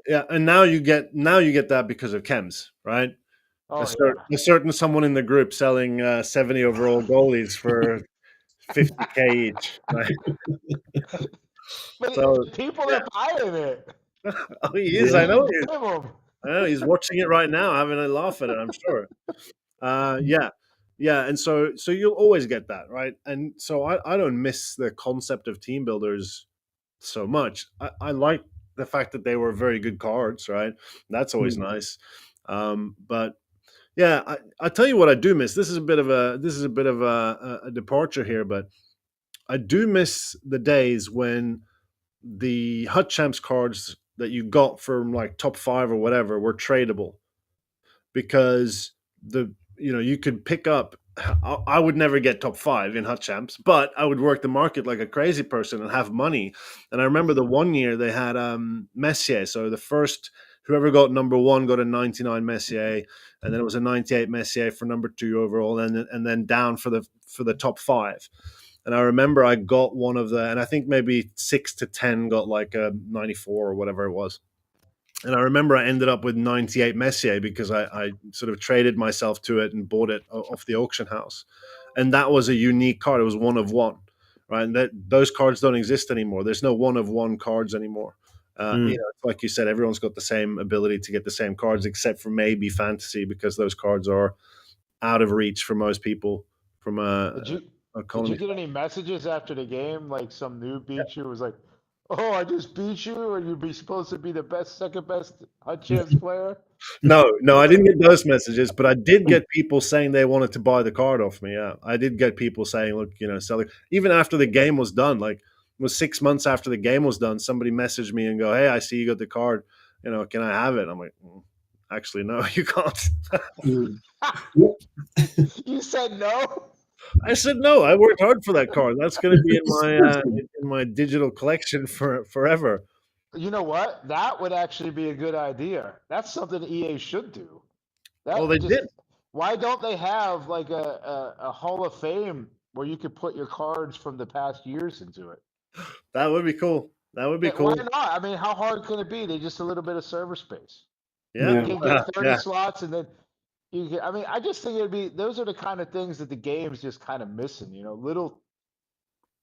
S2: yeah. And now you get that because of chems, right?
S1: Oh,
S2: a certain someone in the group selling 70 overall goalies for 50K each. Right?
S1: But
S2: So,
S1: people are buying it.
S2: Oh, he is. I know.
S1: Give 'em.
S2: I know he's watching it right now, having a laugh at it. I'm sure. Yeah, and so you'll always get that, right? And so I don't miss the concept of team builders so much. I like the fact that they were very good cards, right? That's always nice. But yeah, I tell you what I do miss. This is a bit of a departure here, but I do miss the days when the Hut Champs cards that you got from like top 5 or whatever were tradable, because you could pick up. I would never get top 5 in Hut Champs, but I would work the market like a crazy person and have money. And I remember the one year they had Messier. So the first, whoever got number 1 got a 99 Messier, and then it was a 98 Messier for number 2 overall, and then down for the top 5. And I remember I got one of the, and I think maybe 6 to 10 got like a 94 or whatever it was. And I remember I ended up with 98 Messier because I sort of traded myself to it and bought it off the auction house. And that was a unique card. It was one of one, right? And those cards don't exist anymore. There's no one of one cards anymore. Like you said, everyone's got the same ability to get the same cards, except for maybe fantasy, because those cards are out of reach for most people from a
S1: Did you get any messages after the game? Like some noob beat you was like, "Oh, I just beat you, and you'd be supposed to be the second best Hunt Champs player."
S2: No, I didn't get those messages, but I did get people saying they wanted to buy the card off me. Yeah, I did get people saying, "Look, selling." Even after the game was done, like it was 6 months after the game was done, somebody messaged me and go, "Hey, I see you got the card. Can I have it?" I'm like, actually, no, you can't.
S1: You said no.
S2: I said no. I worked hard for that card. That's going to be in my digital collection for forever.
S1: You know what? That would actually be a good idea. That's something EA should do.
S2: Well, they did.
S1: Why don't they have like a Hall of Fame where you could put your cards from the past years into it?
S2: That would be cool. That would be cool.
S1: Why not? I mean, how hard can it be? They just a little bit of server space.
S2: Yeah.
S1: You can get 30 slots, and then you can. I mean, I just think it'd be. Those are the kind of things that the game's just kind of missing. Little.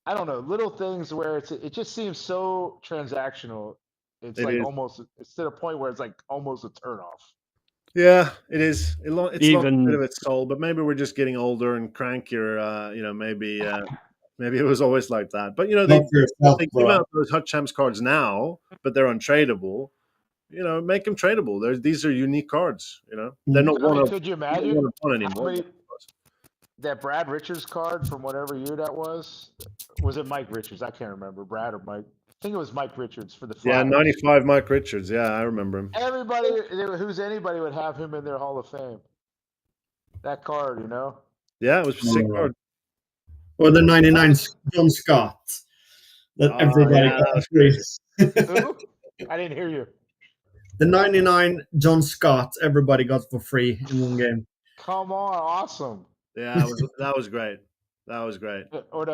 S1: I don't know, little things where it just seems so transactional. It's like almost. It's to the point where it's like almost a turnoff.
S2: Yeah, it is. It's lost a bit of its soul, but maybe we're just getting older and crankier. Maybe it was always like that. But they give out those Hut Champs cards now, but they're untradeable. Make them tradable. These are unique cards. They're not one of.
S1: Could you imagine
S2: one anymore?
S1: That Brad Richards card from whatever year that was? Was it Mike Richards? I can't remember. Brad or Mike? I think it was Mike Richards for the Flyers.
S2: Yeah, 95 Mike Richards. Yeah, I remember him.
S1: Everybody, anybody would have him in their Hall of Fame. That card,
S2: Yeah, it was a sick card.
S4: Or the 99 John Scott that everybody got free.
S1: I didn't hear you.
S4: The 99 John Scott everybody got for free in one game.
S1: Come on, awesome.
S2: Yeah, that was great. That was great.
S1: Or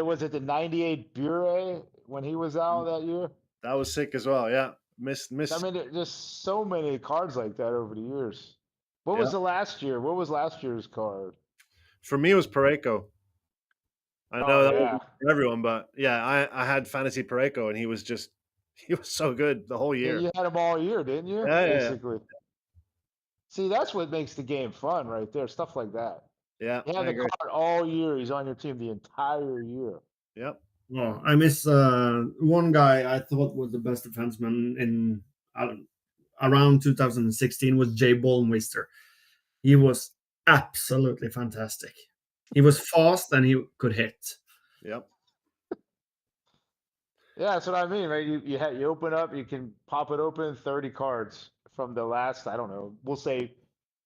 S1: was it the 98 Bure when he was out that year?
S2: That was sick as well. Yeah, missed.
S1: I mean, there's so many cards like that over the years. What was the last year? What was last year's card?
S2: For me, it was Pareko. I know that wasn't for everyone, but yeah, I had Fantasy Pareko, and he was so good the whole year.
S1: Yeah, you had him all year, didn't you?
S2: Yeah,
S1: basically. Yeah. See, that's what makes the game fun, right there. Stuff like that.
S2: Yeah,
S1: you have the card all year. He's on your team the entire year.
S2: Yep.
S4: Well, I miss one guy I thought was the best defenseman in around 2016 was Jay Bolmeister. He was absolutely fantastic. He was fast and he could hit.
S2: Yep.
S1: Yeah, that's what I mean, right? You open up, you can pop it open, 30 cards from the last, I don't know, we'll say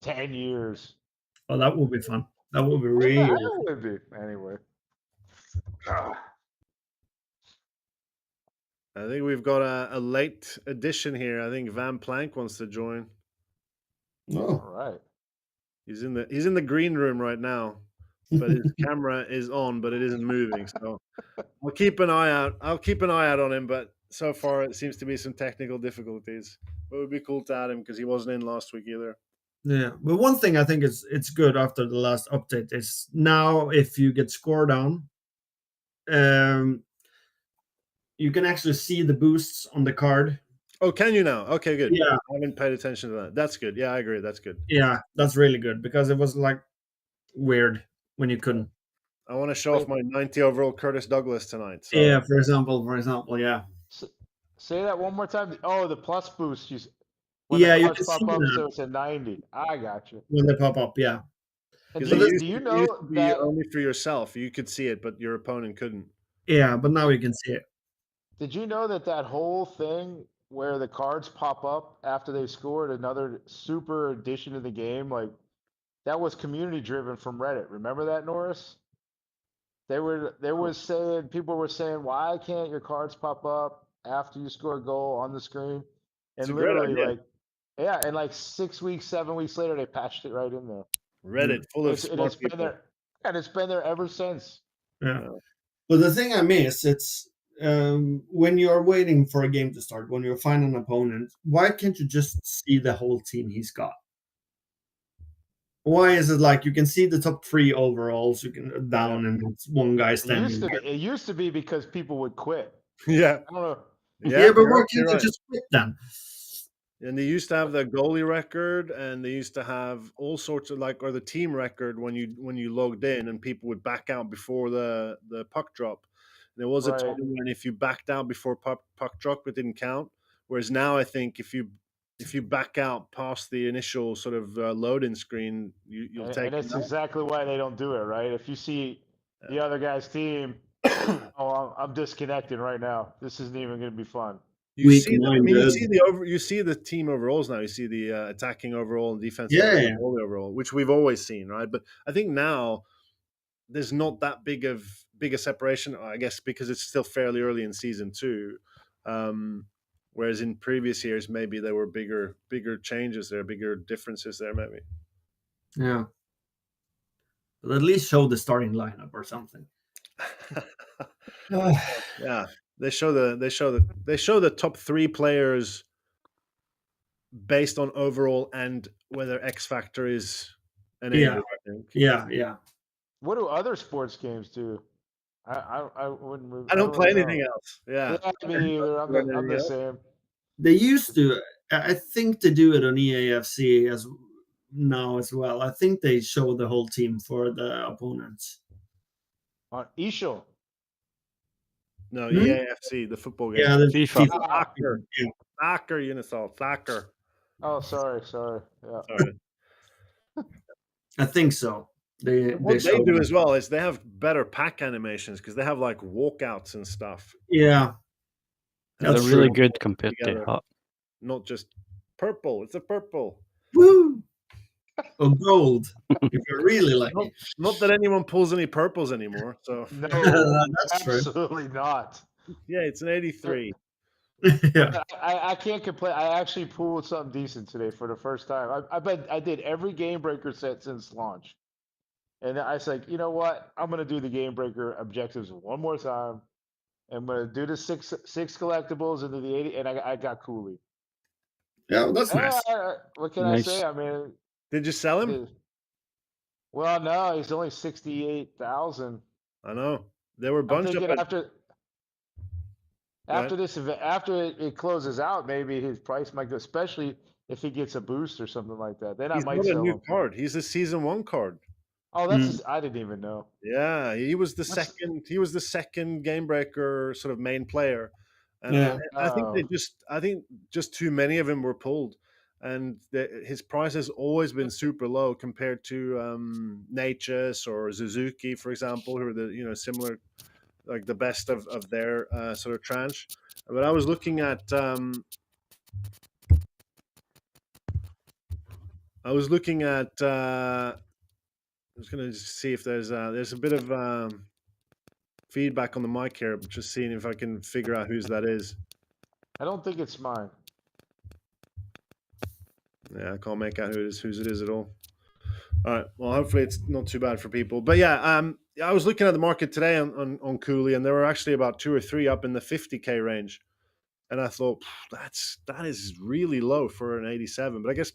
S1: 10 years.
S4: Oh, that would be fun. That would be really.
S1: Yeah, that would be. Anyway.
S2: I think we've got a late addition here. I think Van Plank wants to join.
S4: Oh,
S1: all right.
S2: He's in the green room right now, but his camera is on, but it isn't moving. So I'll keep an eye out. On him, but so far it seems to be some technical difficulties. But it would be cool to add him because he wasn't in last week either.
S4: Yeah, but one thing I think it's good after the last update is now if you get score down, you can actually see the boosts on the card.
S2: Oh, can you now? Okay, good.
S4: Yeah,
S2: I haven't paid attention to that. That's good. Yeah, I agree. That's good.
S4: Yeah, that's really good because it was like weird when you couldn't.
S2: I want to show off my 90 overall Curtis Douglas tonight. So.
S4: Yeah, for example, yeah.
S1: Say that one more time. Oh, the plus boost.
S4: Yeah,
S1: you can pop up, so it's a 90. I got you.
S4: When they pop up, yeah.
S1: And do you know that
S2: only for yourself you could see it, but your opponent couldn't?
S4: Yeah, but now you can see it.
S1: Did you know that whole thing where the cards pop up after they scored another super addition to the game, like that was community driven from Reddit? Remember that, Norris? People were saying, why can't your cards pop up after you score a goal on the screen? And literally, like 6 weeks, 7 weeks later, they patched it right in there.
S2: Reddit full of smart people.
S1: And it's been there ever since.
S4: Yeah. But the thing I miss, it's when you're waiting for a game to start, when you find an opponent, why can't you just see the whole team he's got? Why is it like you can see the top 3 overalls, you can down, and it's one guy standing there?
S1: It used to be because people would quit.
S2: Yeah.
S1: I don't know.
S4: Yeah, but why
S2: you're
S4: can't they
S2: right.
S4: just quit then?
S2: And they used to have the goalie record, and they used to have all sorts of or the team record when you logged in, and people would back out before the puck drop. And there was a time
S1: Right.
S2: when if you backed out before puck drop, it didn't count. Whereas now, I think if you back out past the initial sort of load-in screen, you'll take.
S1: And that's exactly why they don't do it, right? If you see the other guy's team, oh, I'm disconnecting right now. This isn't even going to be fun.
S2: You
S4: Weak
S2: see, I mean,
S4: minded.
S2: you see the team overalls now. You see the attacking overall and defensive
S4: Yeah.
S2: overall, which we've always seen, right? But I think now there's not that big a separation, I guess, because it's still fairly early in season 2. Whereas in previous years, maybe there were bigger changes there, bigger differences there, maybe.
S4: Yeah. But at least show the starting lineup or something.
S2: Yeah, they show the top 3 players based on overall and whether X Factor is enabled. I think.
S4: Yeah.
S1: What do other sports games do? I wouldn't.
S2: I don't play
S1: really
S2: anything
S1: know.
S2: else. Yeah.
S1: Me either. I'm the same.
S4: They used to. I think they do it on EAFC as now as well. I think they show the whole team for the opponents.
S1: On eShow.
S2: No, EAFC, the football game.
S4: Yeah, the
S3: FIFA.
S2: Soccer.
S4: Yeah.
S2: Soccer, Unisol. Soccer.
S1: Oh, sorry. Yeah.
S2: Sorry.
S4: I think so.
S2: What they do as well is they have better pack animations because they have like walkouts and stuff.
S4: Yeah.
S3: They're
S4: That's
S3: really
S4: true.
S3: good compared
S2: Together.
S3: to Hut.
S2: Not just purple. It's a purple.
S4: Woo! Or gold, if you're really lucky.
S2: Not that anyone pulls any purples anymore. So
S1: No,
S4: That's true.
S1: absolutely not.
S2: yeah, it's an 83.
S4: Yeah.
S1: I can't complain. I actually pulled something decent today for the first time. I bet I did every game breaker set since launch. And I was like, you know what? I'm gonna do the game breaker objectives one more time. I'm gonna do the six collectibles into the 80, and I got Cooley.
S4: Yeah, well, that's nice.
S1: What can
S3: Nice.
S1: I say? I mean,
S2: Did you sell him?
S1: well, no, he's only 68,000.
S2: I know. They were
S1: I'm
S2: bunched
S1: thinking
S2: up.
S1: after this event, after it closes out, maybe his price might go, especially if he gets a boost or something like that. Then
S2: He's
S1: I might
S2: not a
S1: sell
S2: new
S1: him.
S2: card. He's a season 1 card.
S1: Oh, I didn't even know.
S2: Yeah, he was the second. He was the second game breaker sort of main player, and
S4: Yeah.
S2: I think just too many of them were pulled, and his price has always been super low compared to Natchez or Suzuki, for example, who are the similar, like the best of their sort of tranche. But I was looking at. I was going to see if there's a bit of feedback on the mic here. Just seeing if I can figure out whose that is.
S1: I don't think it's mine.
S2: Yeah, I can't make out whose it is at all. All right. Well, hopefully it's not too bad for people. But yeah, I was looking at the market today on Cooley, and there were actually about 2 or 3 up in the 50K range, and I thought that is really low for an 87. But I guess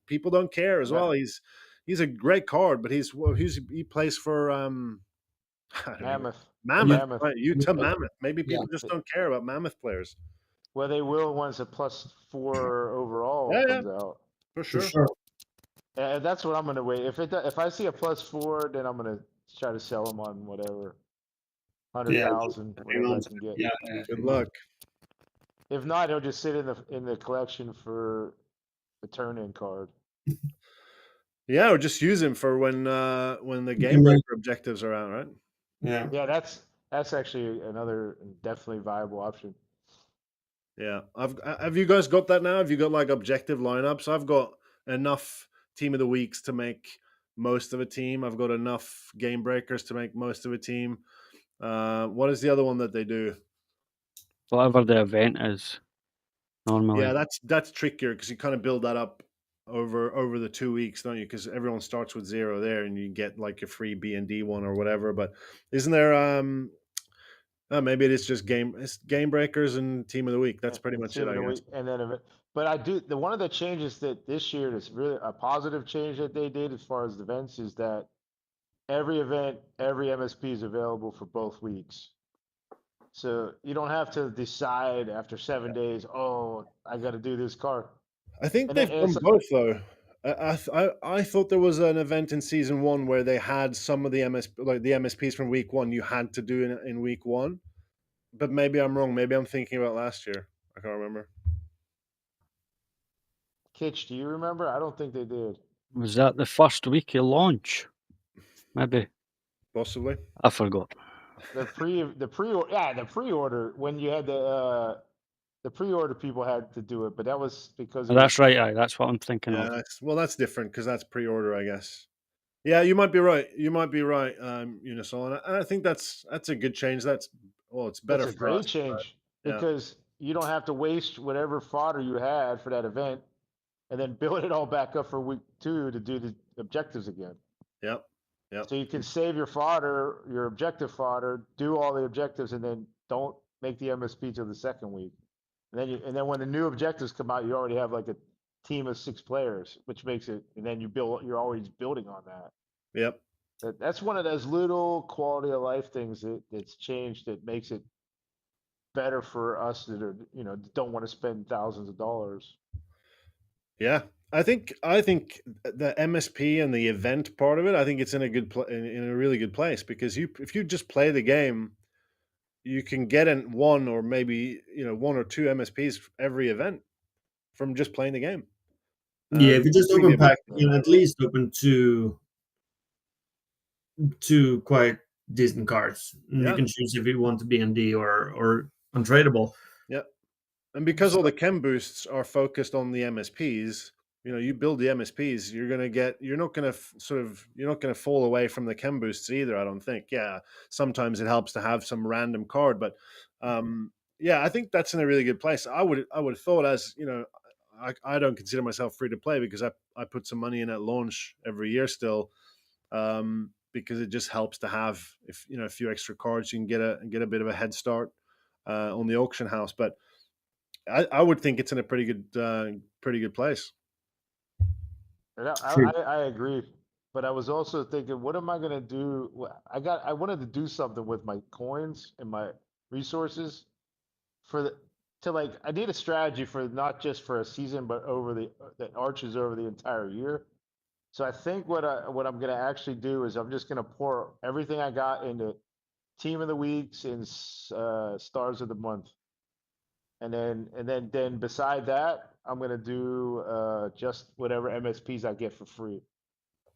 S2: people don't care as well. He's a great card, but he plays for
S1: Mammoth.
S2: Mammoth. Right, Utah Mammoth. Maybe people just don't care about Mammoth players.
S1: Well, they will once a +4 overall comes out.
S2: For sure.
S1: And that's what I'm gonna wait. If I see a +4, then I'm gonna try to sell them on whatever 100,000, whatever I can get.
S4: Yeah.
S2: Good luck.
S1: If not, he'll just sit in the collection for the turn-in card.
S2: Yeah, or just use him for when the game breaker objectives are out, right?
S4: Yeah.
S1: Yeah, that's actually another definitely viable option.
S2: Yeah. Have you guys got that now? Have you got like objective lineups? I've got enough team of the weeks to make most of a team. I've got enough game breakers to make most of a team. What is the other one that they do?
S3: Whatever the event is, normally.
S2: Yeah, that's trickier because you kind of build that up over the 2 weeks, don't you? Because everyone starts with 0 there, and you get like a free B&D one or whatever. But isn't there Maybe it is just game breakers and team of the week. That's pretty
S1: and
S2: much
S1: team
S2: it,
S1: of
S2: I
S1: the
S2: guess.
S1: week, and then but I do the one of the changes that this year is really a positive change that they did as far as the events is that every event, every MSP is available for both weeks. So you don't have to decide after 7 days, oh, I got to do this card.
S2: I think
S1: And then
S2: they've
S1: and
S2: done
S1: it's
S2: both though. I thought there was an event in season 1 where they had some of the MSPs from week 1 you had to do in week 1, but maybe I'm wrong. Maybe I'm thinking about last year. I can't remember.
S1: Kitch, do you remember? I don't think they did.
S3: Was that the first week of launch? Maybe.
S2: Possibly.
S3: I forgot.
S1: The pre-order when you had the pre-order people had to do it, but that was because it was
S3: That's right. Aye, that's what I'm thinking
S2: Yeah,
S3: of.
S2: that's different because that's pre-order, I guess. Yeah, you might be right. You might be right, Unisol, and I think that's a good change. It's
S1: it's
S2: better
S1: a
S2: for us.
S1: great change
S2: Yeah,
S1: because you don't have to waste whatever fodder you had for that event and then build it all back up for week 2 to do the objectives again.
S2: yep, yep,
S1: So you can save your fodder, your objective fodder, do all the objectives, and then don't make the MSP till the second week. And then when the new objectives come out, you already have like a team of 6 players, which makes it. And then you're always building on that.
S2: yep.
S1: That's one of those little quality of life things that's changed that makes it better for us that are don't want to spend thousands of dollars.
S2: Yeah, I think the MSP and the event part of it, I think it's in a in a really good place because if you just play the game, you can get in one or maybe 1 or 2 MSPs every event from just playing the game.
S4: Yeah, if you just
S2: Really
S4: open
S2: a big
S4: pack, you can at least open two quite decent cards. And you
S2: Yeah.
S4: can choose if you want to be ND or untradeable.
S2: Yeah. And because all
S4: So-
S2: the chem boosts are focused on the MSPs, you build the MSPs, you're not gonna fall away from the chem boosts either. I don't think. Yeah, sometimes it helps to have some random card, but yeah, I think that's in a really good place. I would have thought I don't consider myself free to play because I put some money in at launch every year still, because it just helps to have a few extra cards. You can get a bit of a head start on the auction house, but I would think it's in a pretty good place.
S1: And
S4: True.
S1: I agree, but I was also thinking, what am I gonna do? I wanted to do something with my coins and my resources for to like I need a strategy for not just for a season, but over that arches over the entire year. So I think what I'm gonna actually do is I'm just gonna pour everything I got into team of the weeks and stars of the month, and then beside that I'm gonna do just whatever MSPs I get for free.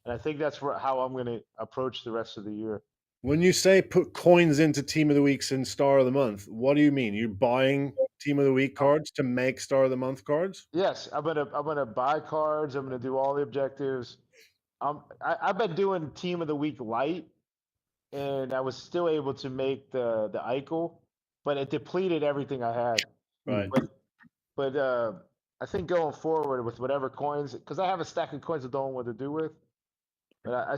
S1: And I think that's how I'm going to approach the rest of the year.
S2: When you say put coins into Team of the Weeks and Star of the Month, what do you mean? You're buying Team of the Week cards to make Star of the Month cards?
S1: Yes, I'm gonna buy cards. I'm gonna do all the objectives. I've been doing Team of the Week light, and I was still able to make the Eichel, but it depleted everything I had.
S2: Right.
S1: But I think going forward with whatever coins, because I have a stack of coins I don't know what to do with. But I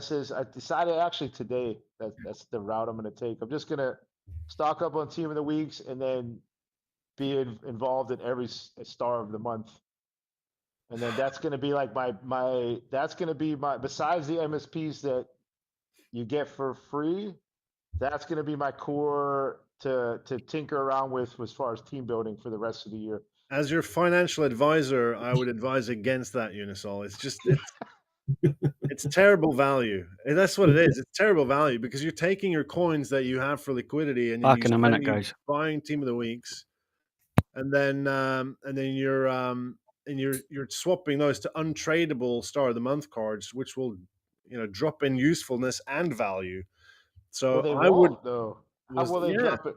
S1: decided actually today that that's the route I'm going to take. I'm just going to stock up on team of the weeks and then be involved in every star of the month. And then that's going to be like that's going to be my besides the MSPs that you get for free. That's going to be my core to tinker around with as far as team building for the rest of the year.
S2: As your financial advisor, I would advise against that, Unisol. It's terrible value. And that's what it is. It's terrible value because you're taking your coins that you have for liquidity and then
S3: Back in a minute, guys.
S2: buying Team of the Weeks, and then you're swapping those to untradeable Star of the Month cards, which will drop in usefulness and value. So
S1: Well, they
S2: I would
S1: won't though. How will they
S2: yeah.
S1: drop it?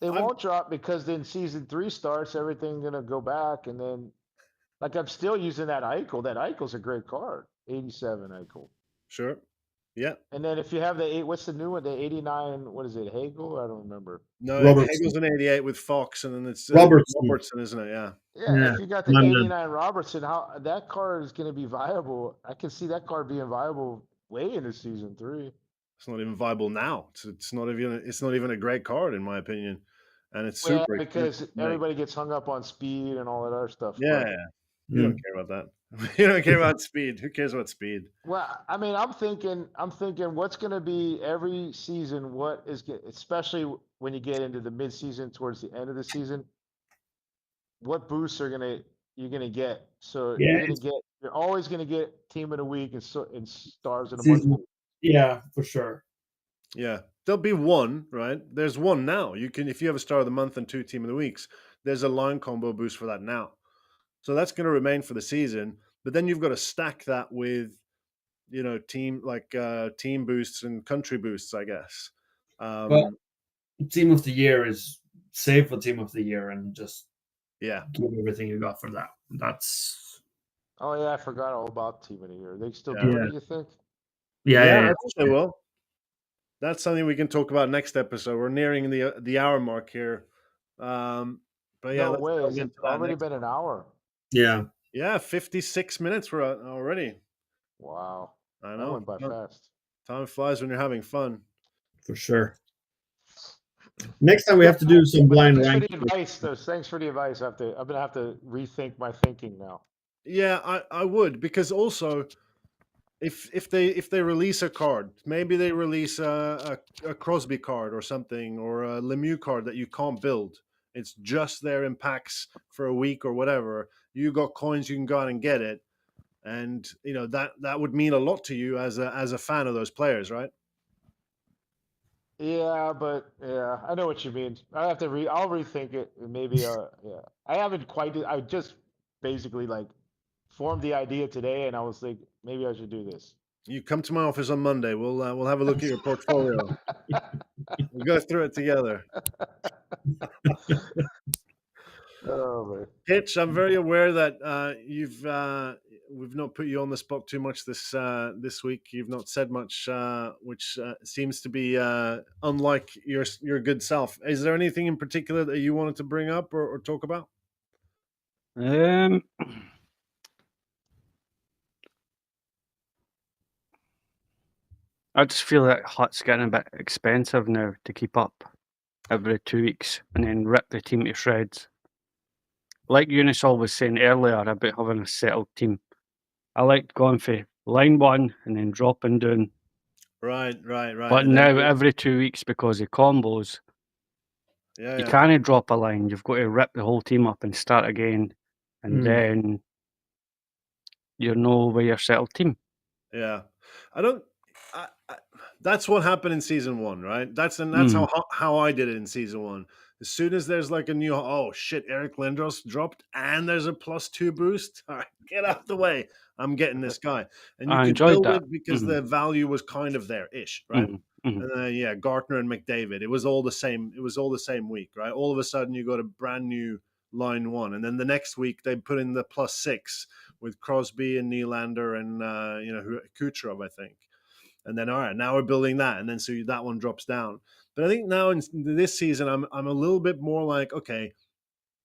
S1: They won't drop because then season 3 starts, everything's gonna go back, and then like I'm still using that Eichel. That Eichel's a great card, 87 Eichel.
S2: Sure. Yeah.
S1: And then if you have what's the new one? The 89. What is it? Hagel? I don't remember.
S2: No,
S4: Robertson.
S2: Hagel's an 88 with Fox, and then it's
S4: Robertson.
S2: isn't it? Yeah.
S1: Yeah, if you got the
S4: London.
S1: 89 Robertson, how that card is going to be viable? I can see that card being viable way into season 3.
S2: It's not even viable now. It's not even a great card in my opinion, and it's
S1: Yeah,
S2: super expensive
S1: because
S2: to make.
S1: everybody gets hung up on speed and all that other stuff.
S2: Yeah,
S1: But
S2: you don't care about that. You don't care about speed. Who cares about speed?
S1: well, I mean, I'm thinking what's going to be every season. What is, especially when you get into the mid-season towards the end of the season, what boosts you're gonna get. So
S4: Yeah,
S1: you're always gonna get team of the week and stars of the month.
S4: season. Yeah, for sure.
S2: Yeah, there'll be one, right? There's one now. You can, if you have a star of the month and 2 team of the weeks, there's a line combo boost for that now. So that's going to remain for the season. But then you've got to stack that with, team boosts and country boosts, I guess.
S4: Well, team of the year is save for team of the year and just
S2: Yeah,
S4: give everything you got for that. That's
S1: Oh yeah, I forgot all about team of the year. Are they still
S2: Yeah.
S1: doing
S4: Yeah.
S1: it? You think?
S2: yeah,
S4: yeah.
S2: I think they will. That's something we can talk about next episode. We're nearing the hour mark here. But yeah,
S1: No
S2: let's
S1: way.
S2: delve
S1: Is it
S2: into that
S1: already
S2: next
S1: been an hour?
S4: Yeah.
S2: Yeah, 56 minutes for already.
S1: Wow,
S2: I
S1: that
S2: know.
S1: went by fast.
S2: Time flies when you're having fun.
S4: For sure. Next time we have to do some
S1: But
S4: blind
S1: thanks for
S4: rank.
S1: the advice, though. Thanks for the advice. I'm gonna have to rethink my thinking now.
S2: Yeah, I would, because also if they release a card, maybe they release a Crosby card or something, or a Lemieux card that you can't build. It's just there in packs for a week or whatever. You got coins, you can go out and get it, and that would mean a lot to you as a fan of those players, right?
S1: Yeah, but yeah, I know what you mean. I have to I'll rethink it. And maybe yeah. I haven't quite. I just basically like formed the idea today, and I was like, maybe I should do this.
S2: You come to my office on Monday. We'll have a look at your portfolio. We'll go through it together.
S1: Oh man.
S2: Hitch, I'm very aware that we've not put you on the spot too much this week. You've not said much, which seems to be unlike your good self. Is there anything in particular that you wanted to bring up or talk about?
S3: Um, I just feel that Hut's getting a bit expensive now to keep up every 2 weeks and then rip the team to shreds. Like Unisol was saying earlier about having a settled team, I liked going for line one and then dropping down.
S2: Right.
S3: But
S2: And
S3: now
S2: then,
S3: every 2 weeks, because of combos,
S2: yeah,
S3: you can't drop a line. You've got to rip the whole team up and start again, and then you know where your settled team.
S2: yeah. I don't. That's what happened in season one, right? That's how I did it in season one. As soon as there's like a new, oh shit, Eric Lindros dropped, and there's a +2 boost. All right, get out the way. I'm getting this guy, and you
S3: I
S2: could
S3: enjoyed
S2: build
S3: that.
S2: it because the value was kind of there-ish, right? And then Gartner and McDavid. It was all the same. It was all the same week, right? All of a sudden, you got a brand new line one, and then the next week they put in the +6 with Crosby and Nylander and Kucherov, I think. And then all right, now we're building that, and then so that one drops down. But I think now in this season, I'm a little bit more like, okay,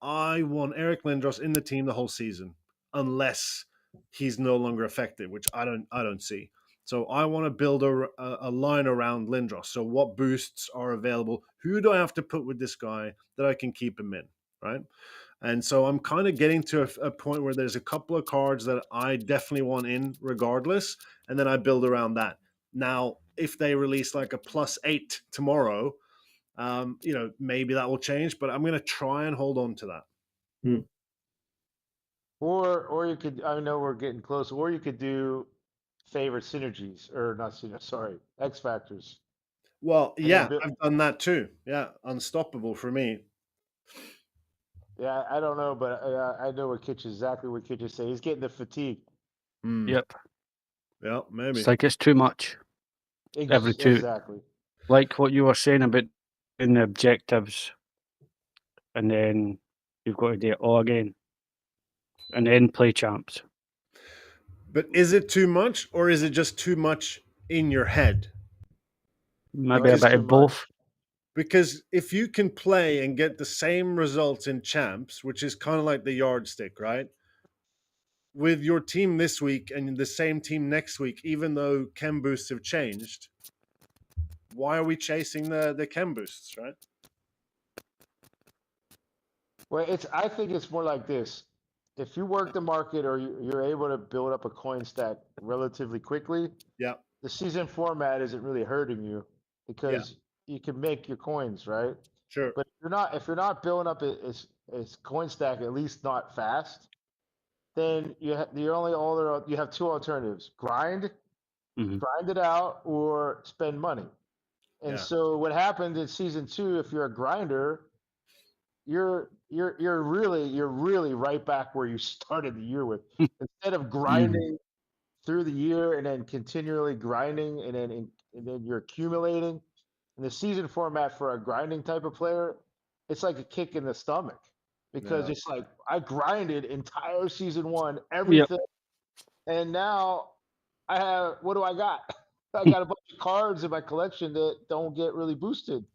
S2: I want Eric Lindros in the team the whole season, unless he's no longer effective, which I don't see. So I want to build a line around Lindros. So what boosts are available? Who do I have to put with this guy that I can keep him in, right? And so I'm kind of getting to a point where there's a couple of cards that I definitely want in regardless, and then I build around that. Now, if they release like a +8 tomorrow, maybe that will change, but I'm going to try and hold on to that.
S1: Or you could. I know we're getting close. Or you could do favorite synergies or not synergies. Sorry, X factors.
S2: Well,
S1: And then
S2: yeah, I've done that too. Yeah, unstoppable for me.
S1: yeah, I don't know, but I know exactly what Kitch is saying. He's getting the fatigue.
S3: Yep.
S2: Yeah, maybe.
S3: It's like it's too much. Every two.
S1: Exactly.
S3: Like what you were saying about in the objectives, and then you've got to do it all again, and then play champs.
S2: But is it too much, or is it just too much in your head?
S3: Maybe a bit of both.
S2: Because if you can play and get the same results in champs, which is kind of like the yardstick, right? With your team this week and the same team next week, even though chem boosts have changed, why are we chasing the chem boosts, right?
S1: Well, I think it's more like this. If you work the market or you're able to build up a coin stack relatively quickly,
S2: Yeah,
S1: the season format isn't really hurting you because you can make your coins, right?
S2: sure.
S1: But if you're not building up a coin stack, at least not fast, then you have two alternatives:
S3: Mhm.
S1: grind it out, or spend money. And
S2: Yeah.
S1: so what happened in season 2, if you're a grinder, you're really right back where you started the year with. Instead of grinding through the year and then continually grinding and then you're accumulating. In the season format for a grinding type of player, it's like a kick in the stomach because
S2: Yeah.
S1: it's like I grinded entire season 1,
S3: Yep.
S1: everything, and now I have what do I got? I got a bunch of cards in my collection that don't get really boosted,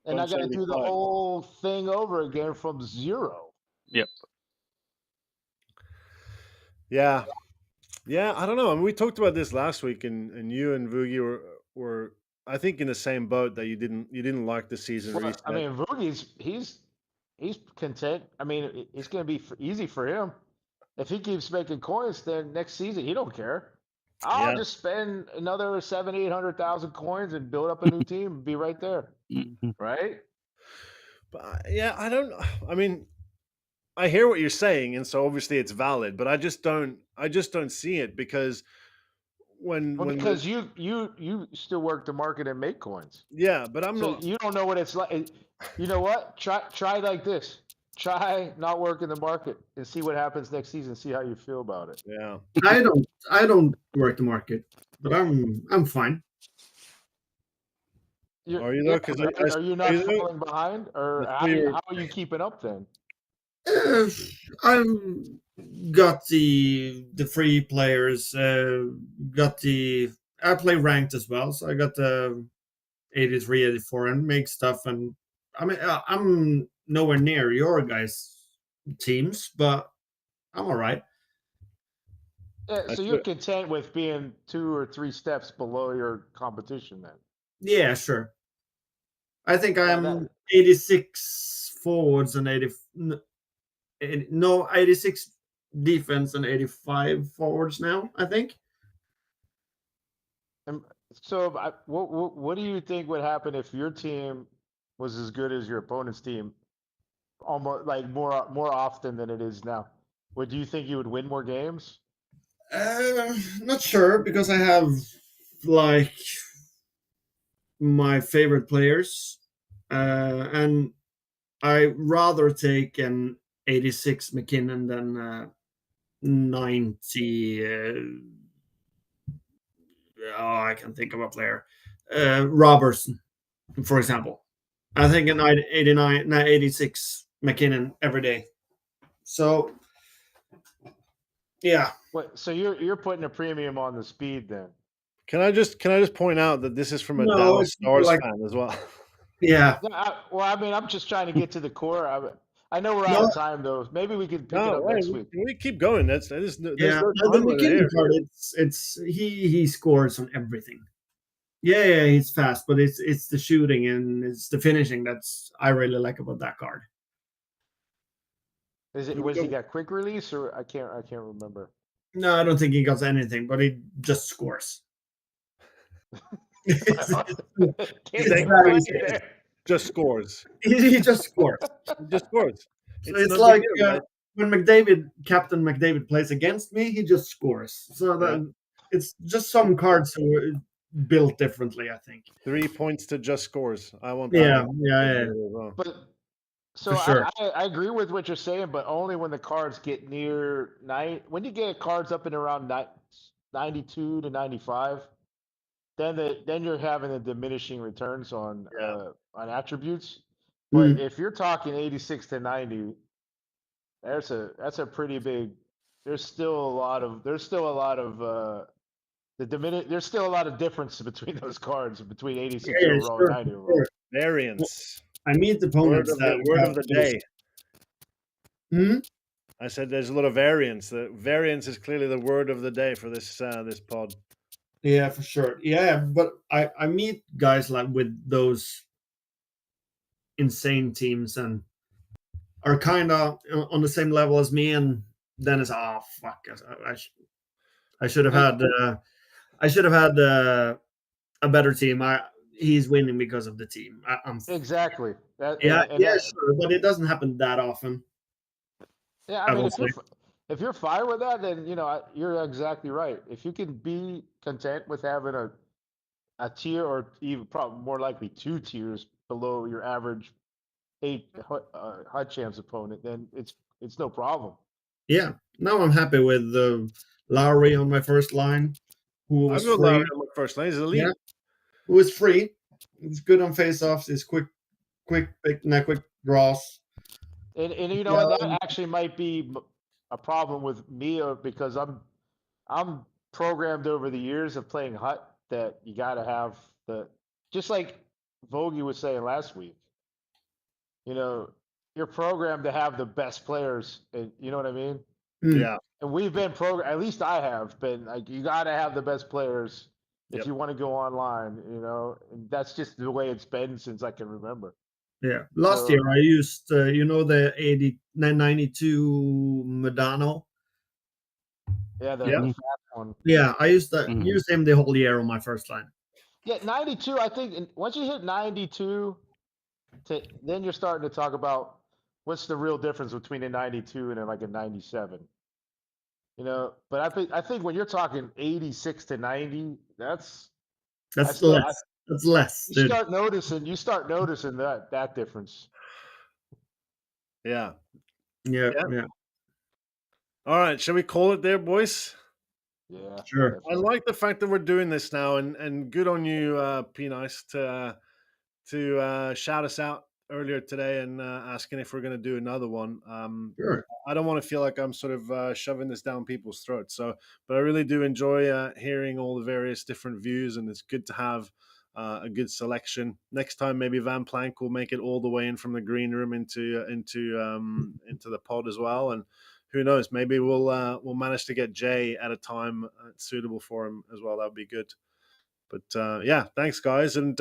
S1: and I got to do the
S2: 175.
S1: whole thing over again from 0.
S3: Yep.
S2: Yeah. Yeah, I don't know. I mean, we talked about this last week, and you and Vugi were I think in the same boat that you didn't like the season
S1: Well,
S2: reset.
S1: I mean, Voogie's he's content. I mean, it's going to be easy for him if he keeps making coins. Then next season he don't care. I'll
S2: Yeah.
S1: just spend another 700,000-800,000 coins and build up a new team and be right there,
S3: Mhm.
S1: right?
S2: But yeah, I don't. I mean, I hear what you're saying, and so obviously it's valid. But I just don't see it because when
S1: Well,
S2: when the
S1: because you still work the market and make coins,
S2: yeah, but I'm
S1: so
S2: not.
S1: you don't know what it's like. You know what? Try like this. Try not working the market and see what happens next season. See how you feel about it.
S2: Yeah.
S4: I don't work the market, but I'm fine.
S1: You're,
S2: Are you
S1: yeah,
S2: though? Because
S1: but are you
S2: are
S1: not
S2: you though?
S1: falling behind, or
S2: I saw you were-
S1: how are you keeping up then?
S4: Uh, I've got the free players. Got the I play ranked as well, so I got the 83, 84, and make stuff. And I mean, I'm nowhere near your guys' teams, but I'm all right.
S1: Yeah,
S2: I
S1: so
S2: saw,
S1: you're content with being 2 or 3 steps below your competition then?
S4: Yeah, sure. I think
S1: Well,
S4: I'm 86 forwards and 86 defense and 85 forwards now, I think.
S1: and so what do you think would happen if your team was as good as your opponent's team, almost like more often than it is now? Would you think you would win more games?
S4: Not sure because I have like my favorite players, and I rather take an 86 McKinnon than 90. I can think of a player, Robertson, for example. I think an 89, 86 McKinnon every day. So yeah,
S1: What? So you're putting a premium on the speed then?
S2: can I just point out that this is from a
S4: no,
S2: Dallas
S4: it's more
S2: Stars
S4: like
S2: fan as well.
S4: yeah.
S1: No, well, I mean, I'm just trying to get to the core. I know we're out
S4: No,
S1: of time though. Maybe we can pick it
S2: No,
S1: up
S2: wait,
S1: next week.
S2: we keep going. There's no
S4: yeah, the
S2: time limit
S4: McKinnon
S2: here.
S4: card. It's he scores on everything. Yeah, he's fast, but it's the shooting and it's the finishing that's I really like about that card.
S1: Was he got quick release or I can't remember.
S4: No, I don't think he got anything, but he just scores. it's,
S1: Can't
S4: it's
S1: take
S4: very
S1: credit there.
S2: Just scores.
S4: he just scores.
S2: He just scores.
S4: So
S2: It's
S4: it's
S2: no
S4: like
S2: big deal, right?
S4: when Captain McDavid plays against me, he just scores. So
S2: Yeah.
S4: it's just some cards who are built differently, I think.
S2: 3 points to just scores. I want that.
S4: Yeah,
S2: one.
S4: yeah.
S2: As well.
S1: But so
S4: For sure.
S1: I agree with what you're saying, but only when the cards get near when you get cards up and around 92 to 95, then you're having the diminishing returns on
S2: Yeah.
S1: attributes. But
S4: Mm.
S1: if you're talking 86 to 90, that's a pretty big. There's still a lot of there's still a lot of difference between those cards between 86
S4: Yeah,
S1: overall
S4: sure,
S1: and 90
S4: for
S1: overall.
S4: sure.
S2: Variance.
S4: I meet opponents that
S2: Word
S4: have
S2: of the
S4: those-
S2: day.
S4: Hmm?
S2: I said there's a lot of variance. The variance is clearly the word of the day for this pod.
S4: Yeah, for sure. Yeah, but I meet guys like with those insane teams and are kind of on the same level as me, and then it's fuck. I should have had a better team. He's winning because of the team.
S1: Exactly. That
S4: Yeah,
S1: and
S4: yeah,
S1: that
S4: sure, but it doesn't happen that often.
S1: yeah. I
S4: I
S1: mean,
S4: will say.
S1: if you're fine with that, then you're exactly right. If you can be content with having a tier or even probably more likely 2 tiers below your average HUD champs opponent, then it's no problem.
S4: Yeah, now I'm happy with Lowry on my first line, who
S2: I've
S4: was
S2: got Lowry
S4: free.
S2: on my first line. He's elite.
S4: Yeah, who was free. He's good on face-offs. He's quick draws.
S1: And you know
S4: Yeah,
S1: what, that actually might be a problem with me, because I'm programmed over the years of playing Hut that you got to have just like Vogie was saying last week. You're programmed to have the best players, and you know what I mean.
S2: Yeah.
S1: And we've been programmed. At least I have been. Like, you got to have the best players if
S2: Yep.
S1: you want to go online. And that's just the way it's been since I can remember.
S4: Yeah, last
S1: So-
S4: year I used the 92 Medano.
S1: Yeah, the
S2: Yeah.
S1: fast one.
S4: Yeah, I used
S3: Mhm.
S4: used him the whole year on my first line.
S1: Yeah, 92. I think once you hit 92, then you're starting to talk about what's the real difference between a 92 and like a 97. But I think when you're talking 86 to 90,
S4: That's
S1: still-
S4: less. That's less,
S1: you
S4: dude.
S1: start noticing that difference.
S2: Yeah.
S4: Yeah,
S2: Yeah.
S4: yeah,
S2: All right. Shall we call it there, boys?
S1: Yeah,
S4: sure.
S2: I
S1: definitely.
S2: like the fact that we're doing this now, and good on you, P Nice, to shout us out earlier today and asking if we're going to do another one.
S4: Sure.
S2: I don't want to feel like I'm sort of shoving this down people's throats. But I really do enjoy hearing all the various different views, and it's good to have a good selection. Next time, maybe Van Plank will make it all the way in from the green room into the pod as well, and who knows? Maybe we'll manage to get Jay at a time suitable for him as well. That would be good. But yeah, thanks guys, and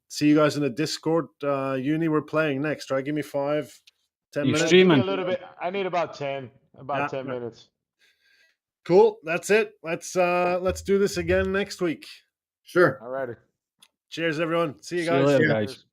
S2: see you guys in the Discord. Uni, we're playing next, right? Give me 5-10
S3: You
S2: minutes.
S1: Give me
S3: streaming?
S1: a little bit. I need about 10
S2: Yeah.
S1: minutes.
S2: Cool. That's it. Let's do this again next week.
S4: Sure.
S1: All righty.
S2: Cheers, everyone. See you
S3: See you
S2: guys.
S3: later,
S4: Yeah.
S3: guys.
S1: Cheers.